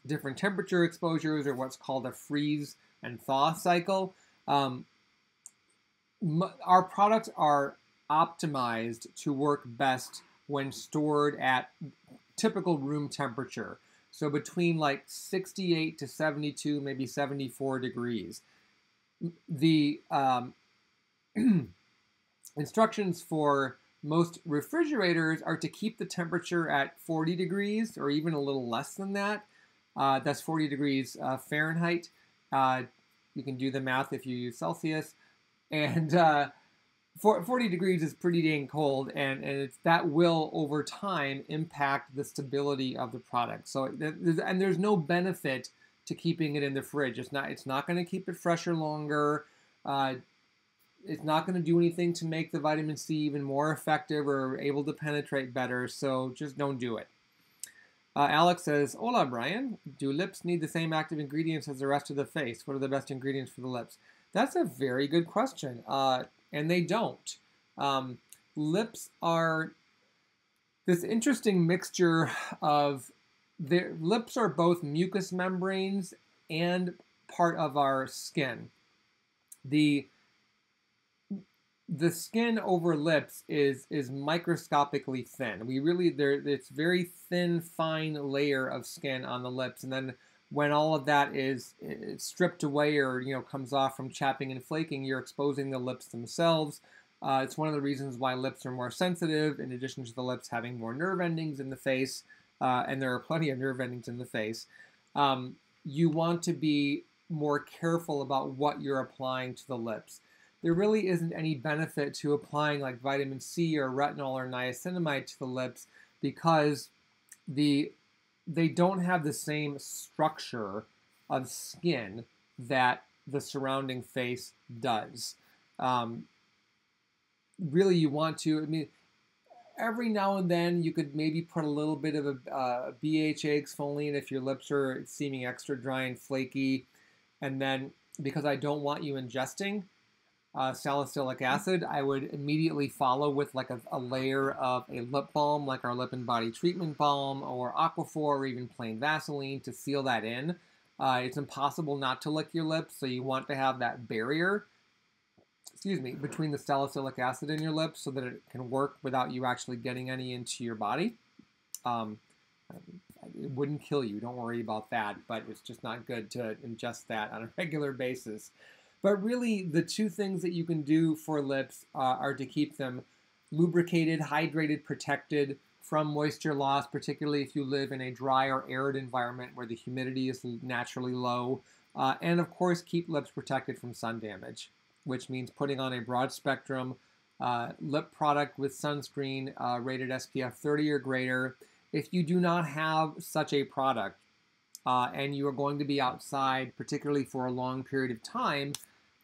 different temperature exposures or what's called a freeze and thaw cycle, our products are optimized to work best when stored at typical room temperature. So between like 68 to 72, maybe 74 degrees. The instructions for most refrigerators are to keep the temperature at 40 degrees or even a little less than that. That's 40 degrees Fahrenheit. You can do the math if you use Celsius. And 40 degrees is pretty dang cold, and that will, over time, impact the stability of the product. So, there's no benefit to keeping it in the fridge. It's not going to keep it fresher longer. It's not going to do anything to make the vitamin C even more effective or able to penetrate better, so just don't do it. Alex says, hola, Bryan. Do lips need the same active ingredients as the rest of the face? What are the best ingredients for the lips? That's a very good question. And they don't. Lips are this interesting mixture of their lips are both mucous membranes and part of our skin. The the skin over lips is microscopically thin. We really it's very thin, fine layer of skin on the lips, and then when all of that is stripped away or comes off from chapping and flaking, you're exposing the lips themselves. It's one of the reasons why lips are more sensitive, in addition to the lips having more nerve endings in the face, and there are plenty of nerve endings in the face. You want to be more careful about what you're applying to the lips. There really isn't any benefit to applying like vitamin C or retinol or niacinamide to the lips because they don't have the same structure of skin that the surrounding face does. Really, you want to, I mean, every now and then you could maybe put a little bit of a BHA exfoliant if your lips are seeming extra dry and flaky. And then, because I don't want you ingesting salicylic acid, I would immediately follow with like a layer of a lip balm, like our Lip and Body Treatment Balm or Aquaphor or even plain Vaseline to seal that in. It's impossible not to lick your lips, so you want to have that barrier, between the salicylic acid in your lips so that it can work without you actually getting any into your body. It wouldn't kill you, don't worry about that, but it's just not good to ingest that on a regular basis. But really, the two things that you can do for lips are to keep them lubricated, hydrated, protected from moisture loss, particularly if you live in a dry or arid environment where the humidity is naturally low. And of course, keep lips protected from sun damage, which means putting on a broad spectrum lip product with sunscreen rated SPF 30 or greater. If you do not have such a product and you are going to be outside, particularly for a long period of time,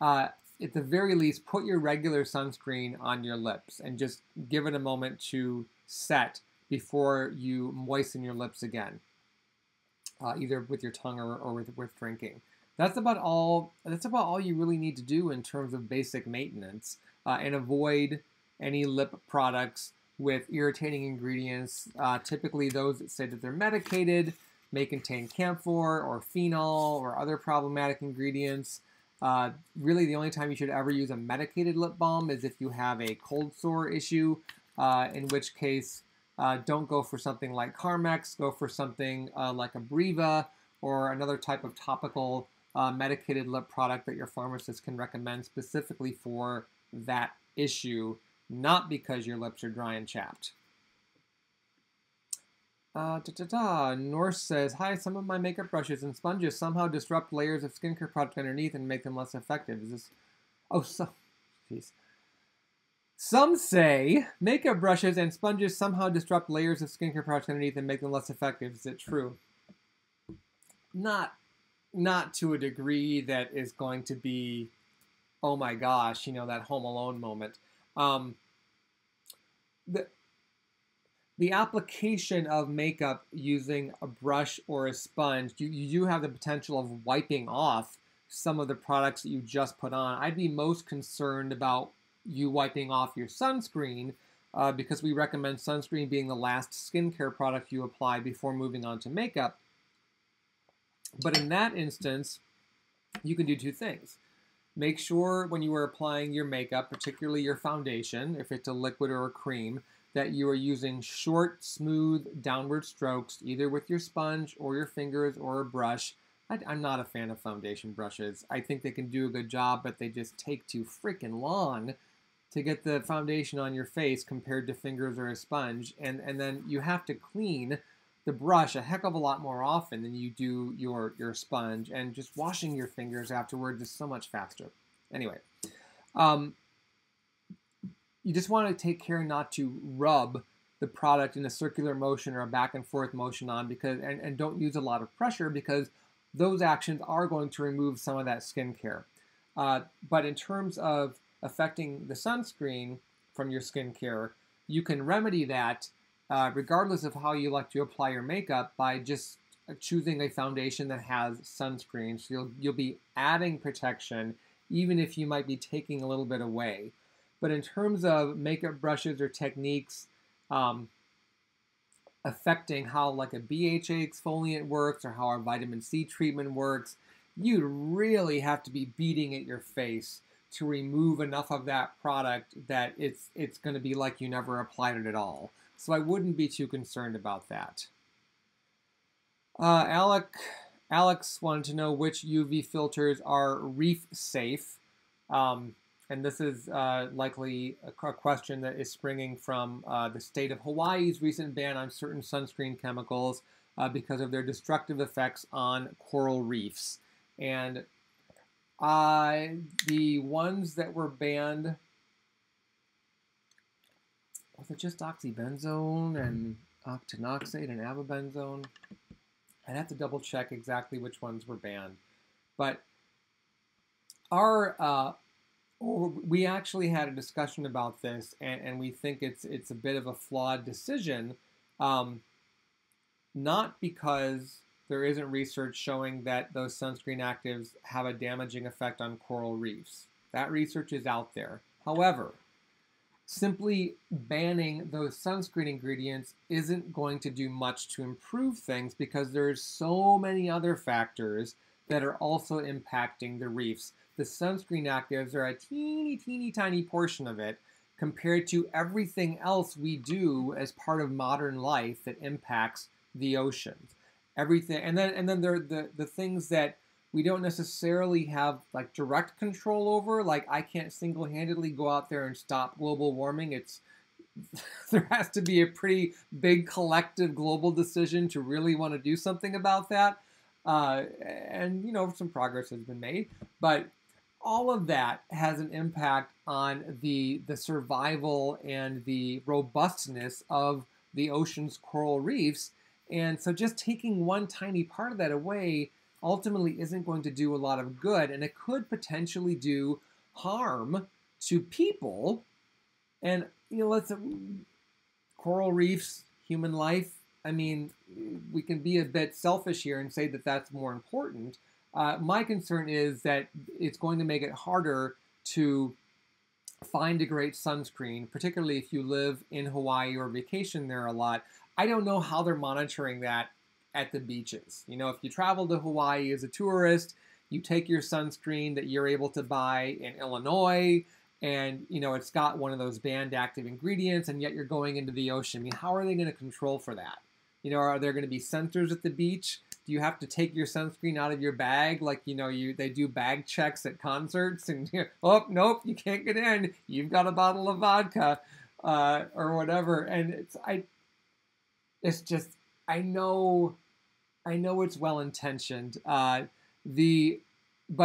at the very least, put your regular sunscreen on your lips and just give it a moment to set before you moisten your lips again, either with your tongue or with drinking. That's about all you really need to do in terms of basic maintenance, and avoid any lip products with irritating ingredients. Typically, those that say that they're medicated may contain camphor or phenol or other problematic ingredients. Really, the only time you should ever use a medicated lip balm is if you have a cold sore issue, in which case don't go for something like Carmex, go for something like a Breva or another type of topical medicated lip product that your pharmacist can recommend specifically for that issue, not because your lips are dry and chapped. Norse says, hi, some of my makeup brushes and sponges somehow disrupt layers of skincare product underneath and make them less effective. Is this... Oh, so... Jeez. Some say makeup brushes and sponges somehow disrupt layers of skincare products underneath and make them less effective. Is it true? Not to a degree that is going to be, oh my gosh, that Home Alone moment. The application of makeup using a brush or a sponge, you do have the potential of wiping off some of the products that you just put on. I'd be most concerned about you wiping off your sunscreen because we recommend sunscreen being the last skincare product you apply before moving on to makeup. But in that instance, you can do two things. Make sure when you are applying your makeup, particularly your foundation, if it's a liquid or a cream, that you are using short, smooth, downward strokes, either with your sponge or your fingers or a brush. I'm not a fan of foundation brushes. I think they can do a good job, but they just take too freaking long to get the foundation on your face compared to fingers or a sponge. And then you have to clean the brush a heck of a lot more often than you do your sponge. And just washing your fingers afterwards is so much faster. Anyway, you just want to take care not to rub the product in a circular motion or a back and forth motion on, because and don't use a lot of pressure, because those actions are going to remove some of that skincare. But in terms of affecting the sunscreen from your skincare, you can remedy that regardless of how you like to apply your makeup by just choosing a foundation that has sunscreen. So you'll be adding protection even if you might be taking a little bit away. But in terms of makeup brushes or techniques, affecting how like a BHA exfoliant works or how our vitamin C treatment works. You'd really have to be beating at your face to remove enough of that product that it's going to be like you never applied it at all. So I wouldn't be too concerned about that. Alex wanted to know which UV filters are reef safe. And this is likely a question that is springing from the state of Hawaii's recent ban on certain sunscreen chemicals because of their destructive effects on coral reefs. And the ones that were banned, was it just oxybenzone and octinoxate and avobenzone? I'd have to double check exactly which ones were banned. But we actually had a discussion about this, and we think it's a bit of a flawed decision, not because there isn't research showing that those sunscreen actives have a damaging effect on coral reefs. That research is out there. However, simply banning those sunscreen ingredients isn't going to do much to improve things because there's so many other factors that are also impacting the reefs. The sunscreen actives are a teeny tiny portion of it compared to everything else we do as part of modern life that impacts the oceans. Everything, and then there are the things that we don't necessarily have like direct control over. Like I can't single-handedly go out there and stop global warming. It's there has to be a pretty big collective global decision to really want to do something about that. And you know, some progress has been made, but all of that has an impact on the survival and the robustness of the ocean's coral reefs. And so just taking one tiny part of that away ultimately isn't going to do a lot of good, and it could potentially do harm to people. And you know, coral reefs, human life. I mean, we can be a bit selfish here and say that that's more important. My concern is that it's going to make it harder to find a great sunscreen, particularly if you live in Hawaii or vacation there a lot. I don't know how they're monitoring that at the beaches. You know, if you travel to Hawaii as a tourist, you take your sunscreen that you're able to buy in Illinois, and you know it's got one of those banned active ingredients, and yet you're going into the ocean. I mean, how are they going to control for that? You know, are there going to be sensors at the beach? Do you have to take your sunscreen out of your bag, like you know they do bag checks at concerts, and oh nope, you can't get in. You've got a bottle of vodka, or whatever. And it's just I know it's well intentioned. But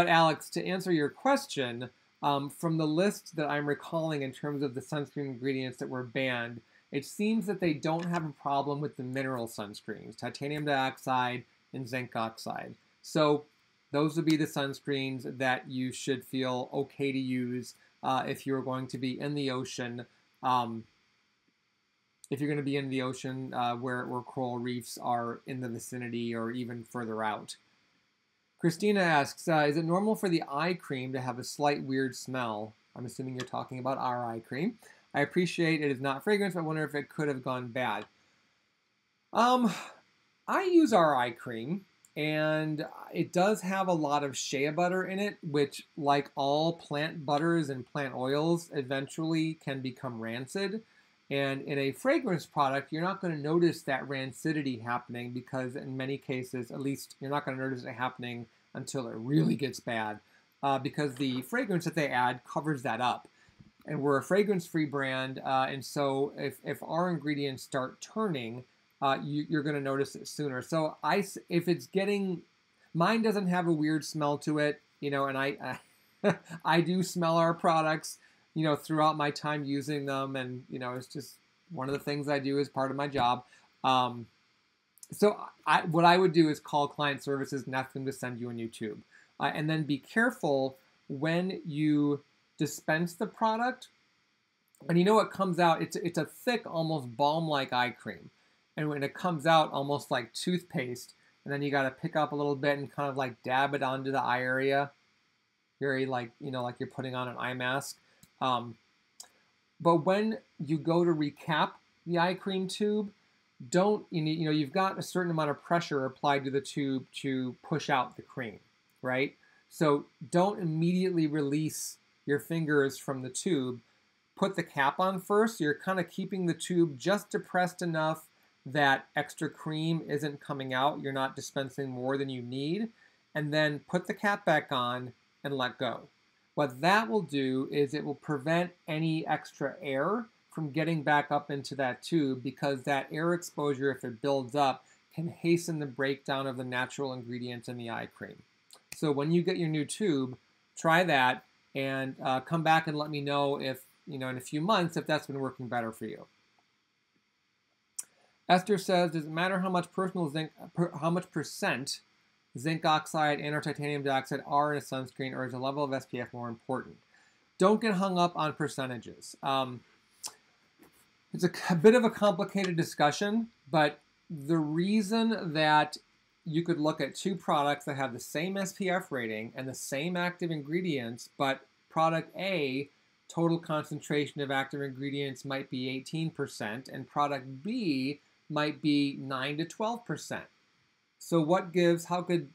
Alex, to answer your question, from the list that I'm recalling in terms of the sunscreen ingredients that were banned, it seems that they don't have a problem with the mineral sunscreens, titanium dioxide and zinc oxide. So those would be the sunscreens that you should feel okay to use if you're going to be in the ocean. If you're going to be in the ocean where coral reefs are in the vicinity or even further out. Christina asks, is it normal for the eye cream to have a slight weird smell? I'm assuming you're talking about our eye cream. I appreciate it is not fragrance, but I wonder if it could have gone bad. I use our eye cream, and it does have a lot of shea butter in it, which, like all plant butters and plant oils, eventually can become rancid. And in a fragrance product, you're not going to notice that rancidity happening because in many cases, at least you're not going to notice it happening until it really gets bad because the fragrance that they add covers that up. And we're a fragrance-free brand, and so if our ingredients start turning, you're going to notice it sooner. So if it's getting, mine doesn't have a weird smell to it, you know, and I do smell our products, you know, throughout my time using them, and you know, it's just one of the things I do as part of my job. So what I would do is call client services and ask them to send you a new tube, and then be careful when you dispense the product. And you know what comes out? It's a thick, almost balm-like eye cream, and when it comes out, almost like toothpaste, and then you got to pick up a little bit and kind of like dab it onto the eye area, very like like you're putting on an eye mask. But when you go to recap the eye cream tube, don't, you've got a certain amount of pressure applied to the tube to push out the cream, right? So don't immediately release your fingers from the tube. Put the cap on first. So you're kind of keeping the tube just depressed enough that extra cream isn't coming out. You're not dispensing more than you need. And then put the cap back on and let go. What that will do is it will prevent any extra air from getting back up into that tube, because that air exposure, if it builds up, can hasten the breakdown of the natural ingredients in the eye cream. So when you get your new tube, try that and come back and let me know if, in a few months, if that's been working better for you. Esther says, does it matter how much how much percent zinc oxide and or titanium dioxide are in a sunscreen, or is the level of SPF more important? Don't get hung up on percentages. It's a bit of a complicated discussion, but the reason that you could look at two products that have the same SPF rating and the same active ingredients, but product A, total concentration of active ingredients might be 18%, and product B might be 9 to 12%. So what gives, how could,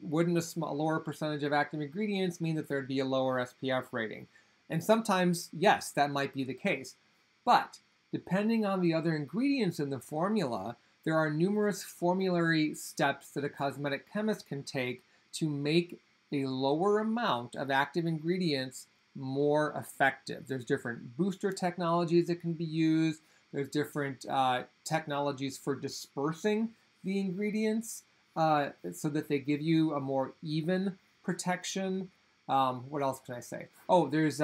wouldn't a lower percentage of active ingredients mean that there'd be a lower SPF rating? And sometimes, yes, that might be the case. But depending on the other ingredients in the formula, there are numerous formulary steps that a cosmetic chemist can take to make a lower amount of active ingredients more effective. There's different booster technologies that can be used. There's different technologies for dispersing the ingredients so that they give you a more even protection. What else can I say? Oh, there's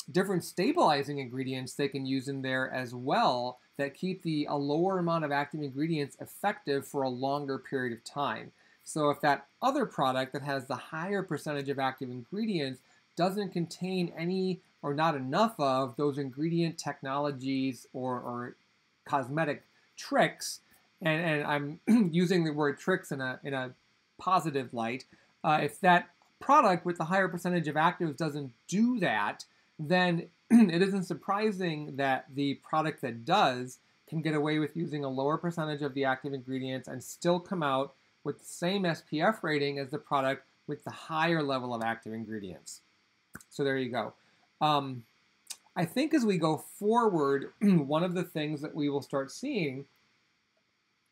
different stabilizing ingredients they can use in there as well that keep a lower amount of active ingredients effective for a longer period of time. So if that other product that has the higher percentage of active ingredients doesn't contain any or not enough of those ingredient technologies or cosmetic tricks, and I'm using the word tricks in a positive light, if that product with the higher percentage of actives doesn't do that, then it isn't surprising that the product that does can get away with using a lower percentage of the active ingredients and still come out with the same SPF rating as the product with the higher level of active ingredients. So there you go. I think as we go forward, one of the things that we will start seeing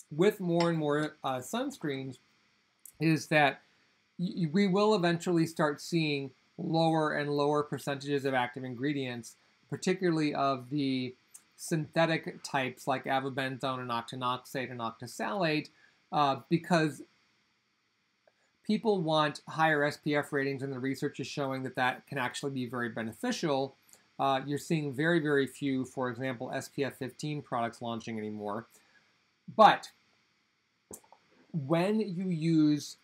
with more and more sunscreens is that we will eventually start seeing lower and lower percentages of active ingredients, particularly of the synthetic types like avobenzone and octinoxate and octisalate, because people want higher SPF ratings, and the research is showing that that can actually be very beneficial. You're seeing very, very few, for example, SPF 15 products launching anymore. But when you use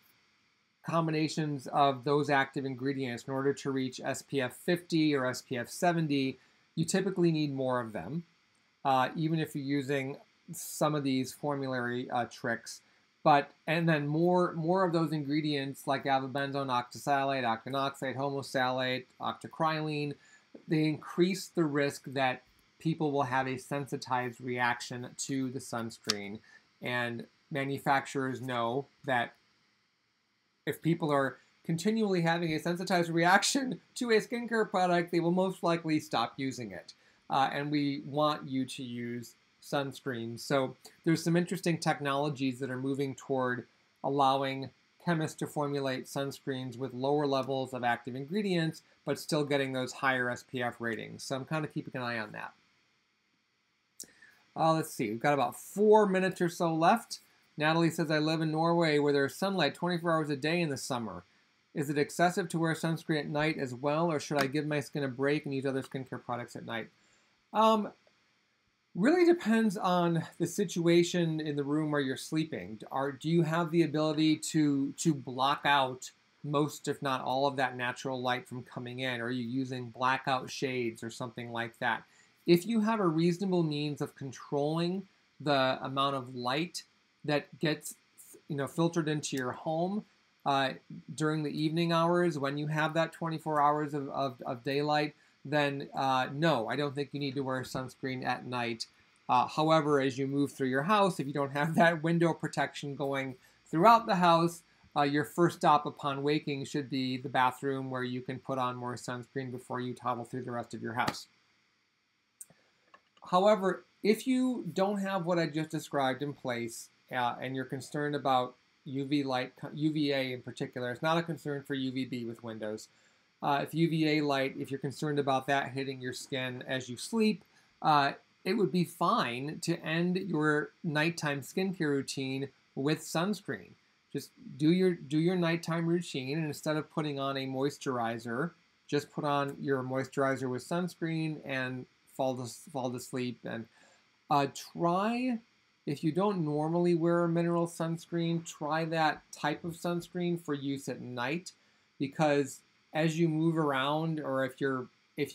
combinations of those active ingredients in order to reach SPF 50 or SPF 70, you typically need more of them, even if you're using some of these formulary tricks. And then more of those ingredients like avobenzone, octisalate, octinoxate, homosalate, octocrylene, they increase the risk that people will have a sensitized reaction to the sunscreen. And manufacturers know that if people are continually having a sensitized reaction to a skincare product, they will most likely stop using it. And we want you to use sunscreens. So there's some interesting technologies that are moving toward allowing chemists to formulate sunscreens with lower levels of active ingredients, but still getting those higher SPF ratings. So I'm kind of keeping an eye on that. Let's see, we've got about 4 minutes or so left. Natalie says, I live in Norway where there's sunlight 24 hours a day in the summer. Is it excessive to wear sunscreen at night as well, or should I give my skin a break and use other skincare products at night? Really depends on the situation in the room where you're sleeping. Do you have the ability to block out most, if not all, of that natural light from coming in? Or are you using blackout shades or something like that? If you have a reasonable means of controlling the amount of light that gets filtered into your home during the evening hours when you have that 24 hours of daylight, then no, I don't think you need to wear sunscreen at night. However, as you move through your house, if you don't have that window protection going throughout the house, your first stop upon waking should be the bathroom, where you can put on more sunscreen before you toddle through the rest of your house. However, if you don't have what I just described in place, and you're concerned about UV light, UVA in particular, it's not a concern for UVB with Windows. If UVA light, if you're concerned about that hitting your skin as you sleep, it would be fine to end your nighttime skincare routine with sunscreen. Just do your nighttime routine, and instead of putting on a moisturizer, just put on your moisturizer with sunscreen and fall to sleep. And try, if you don't normally wear a mineral sunscreen, try that type of sunscreen for use at night, because as you move around, or if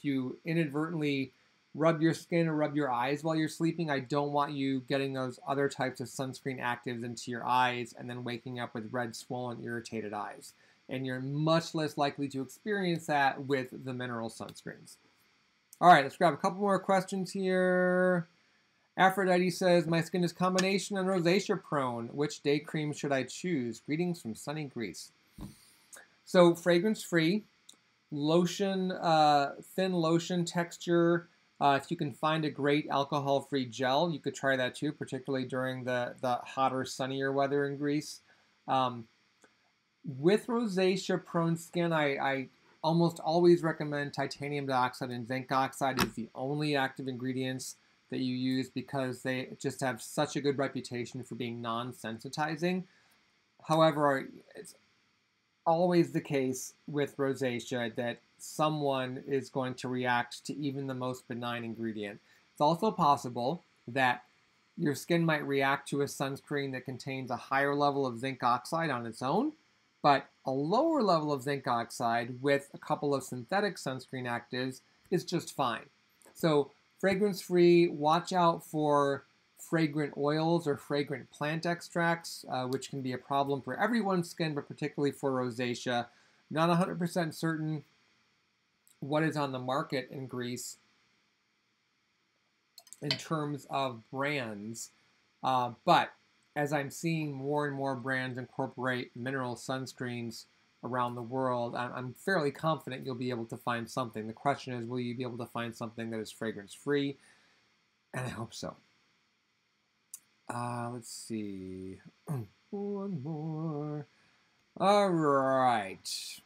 you inadvertently rub your skin or rub your eyes while you're sleeping, I don't want you getting those other types of sunscreen actives into your eyes and then waking up with red, swollen, irritated eyes. And you're much less likely to experience that with the mineral sunscreens. All right, let's grab a couple more questions here. Aphrodite says, my skin is combination and rosacea prone. Which day cream should I choose? Greetings from sunny Greece. So fragrance-free, lotion, thin lotion texture. If you can find a great alcohol-free gel, you could try that too, particularly during the hotter, sunnier weather in Greece. With rosacea-prone skin, I almost always recommend titanium dioxide and zinc oxide as the only active ingredients that you use, because they just have such a good reputation for being non-sensitizing. However, it's always the case with rosacea that someone is going to react to even the most benign ingredient. It's also possible that your skin might react to a sunscreen that contains a higher level of zinc oxide on its own, but a lower level of zinc oxide with a couple of synthetic sunscreen actives is just fine. So fragrance-free, watch out for fragrant oils or fragrant plant extracts, which can be a problem for everyone's skin, but particularly for rosacea. Not 100% certain what is on the market in Greece in terms of brands, but as I'm seeing more and more brands incorporate mineral sunscreens around the world, I'm fairly confident you'll be able to find something. The question is, will you be able to find something that is fragrance-free? And I hope so. Let's see. One more. All right.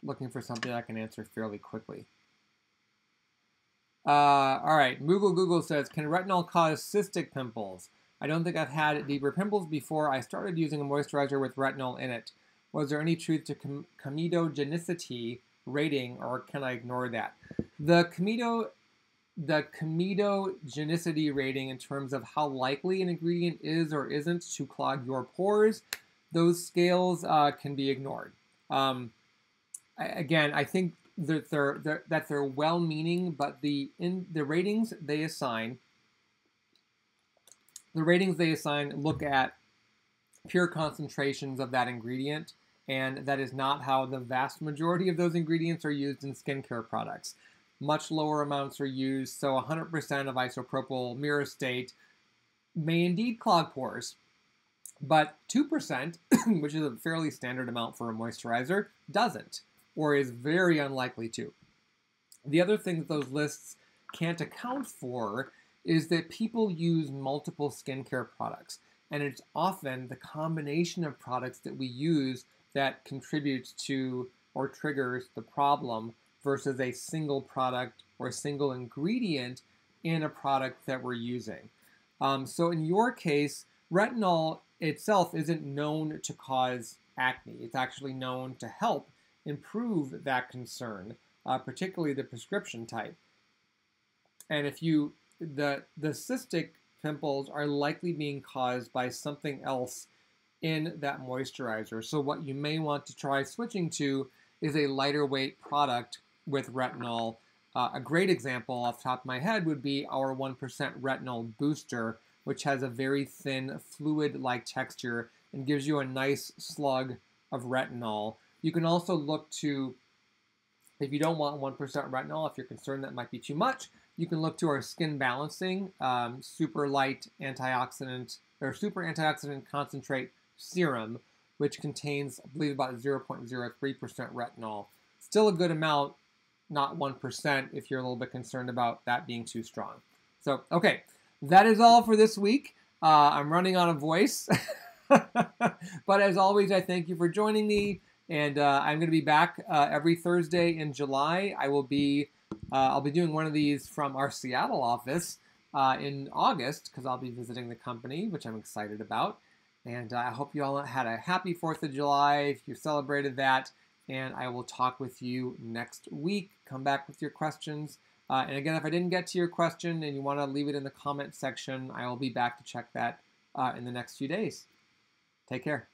Looking for something I can answer fairly quickly. All right. Google says, can retinol cause cystic pimples? I don't think I've had deeper pimples before I started using a moisturizer with retinol in it. Was there any truth to comedogenicity rating, or can I ignore that? The comedogenicity rating, in terms of how likely an ingredient is or isn't to clog your pores, those scales can be ignored. Again, I think that they're well-meaning, but the ratings they assign look at pure concentrations of that ingredient, and that is not how the vast majority of those ingredients are used in skincare products. Much lower amounts are used, so 100% of isopropyl myristate may indeed clog pores, but 2%, which is a fairly standard amount for a moisturizer, doesn't, or is very unlikely to. The other thing that those lists can't account for is that people use multiple skincare products, and it's often the combination of products that we use that contributes to or triggers the problem versus a single product or a single ingredient in a product that we're using. So in your case, retinol itself isn't known to cause acne. It's actually known to help improve that concern, particularly the prescription type. And if the cystic pimples are likely being caused by something else in that moisturizer. So what you may want to try switching to is a lighter weight product with retinol. A great example off the top of my head would be our 1% retinol booster, which has a very thin fluid-like texture and gives you a nice slug of retinol. You can also look to If you don't want 1% retinol, if you're concerned that might be too much, you can look to our Skin Balancing Super Light Antioxidant or Super Antioxidant Concentrate Serum, which contains, I believe, about 0.03% retinol. Still a good amount, not 1% if you're a little bit concerned about that being too strong. So, okay, that is all for this week. I'm running out of voice. But as always, I thank you for joining me. And I'm going to be back every Thursday in July. I'll be doing one of these from our Seattle office in August because I'll be visiting the company, which I'm excited about. And I hope you all had a happy 4th of July if you celebrated that. And I will talk with you next week. Come back with your questions. And again, if I didn't get to your question and you want to leave it in the comment section, I will be back to check that in the next few days. Take care.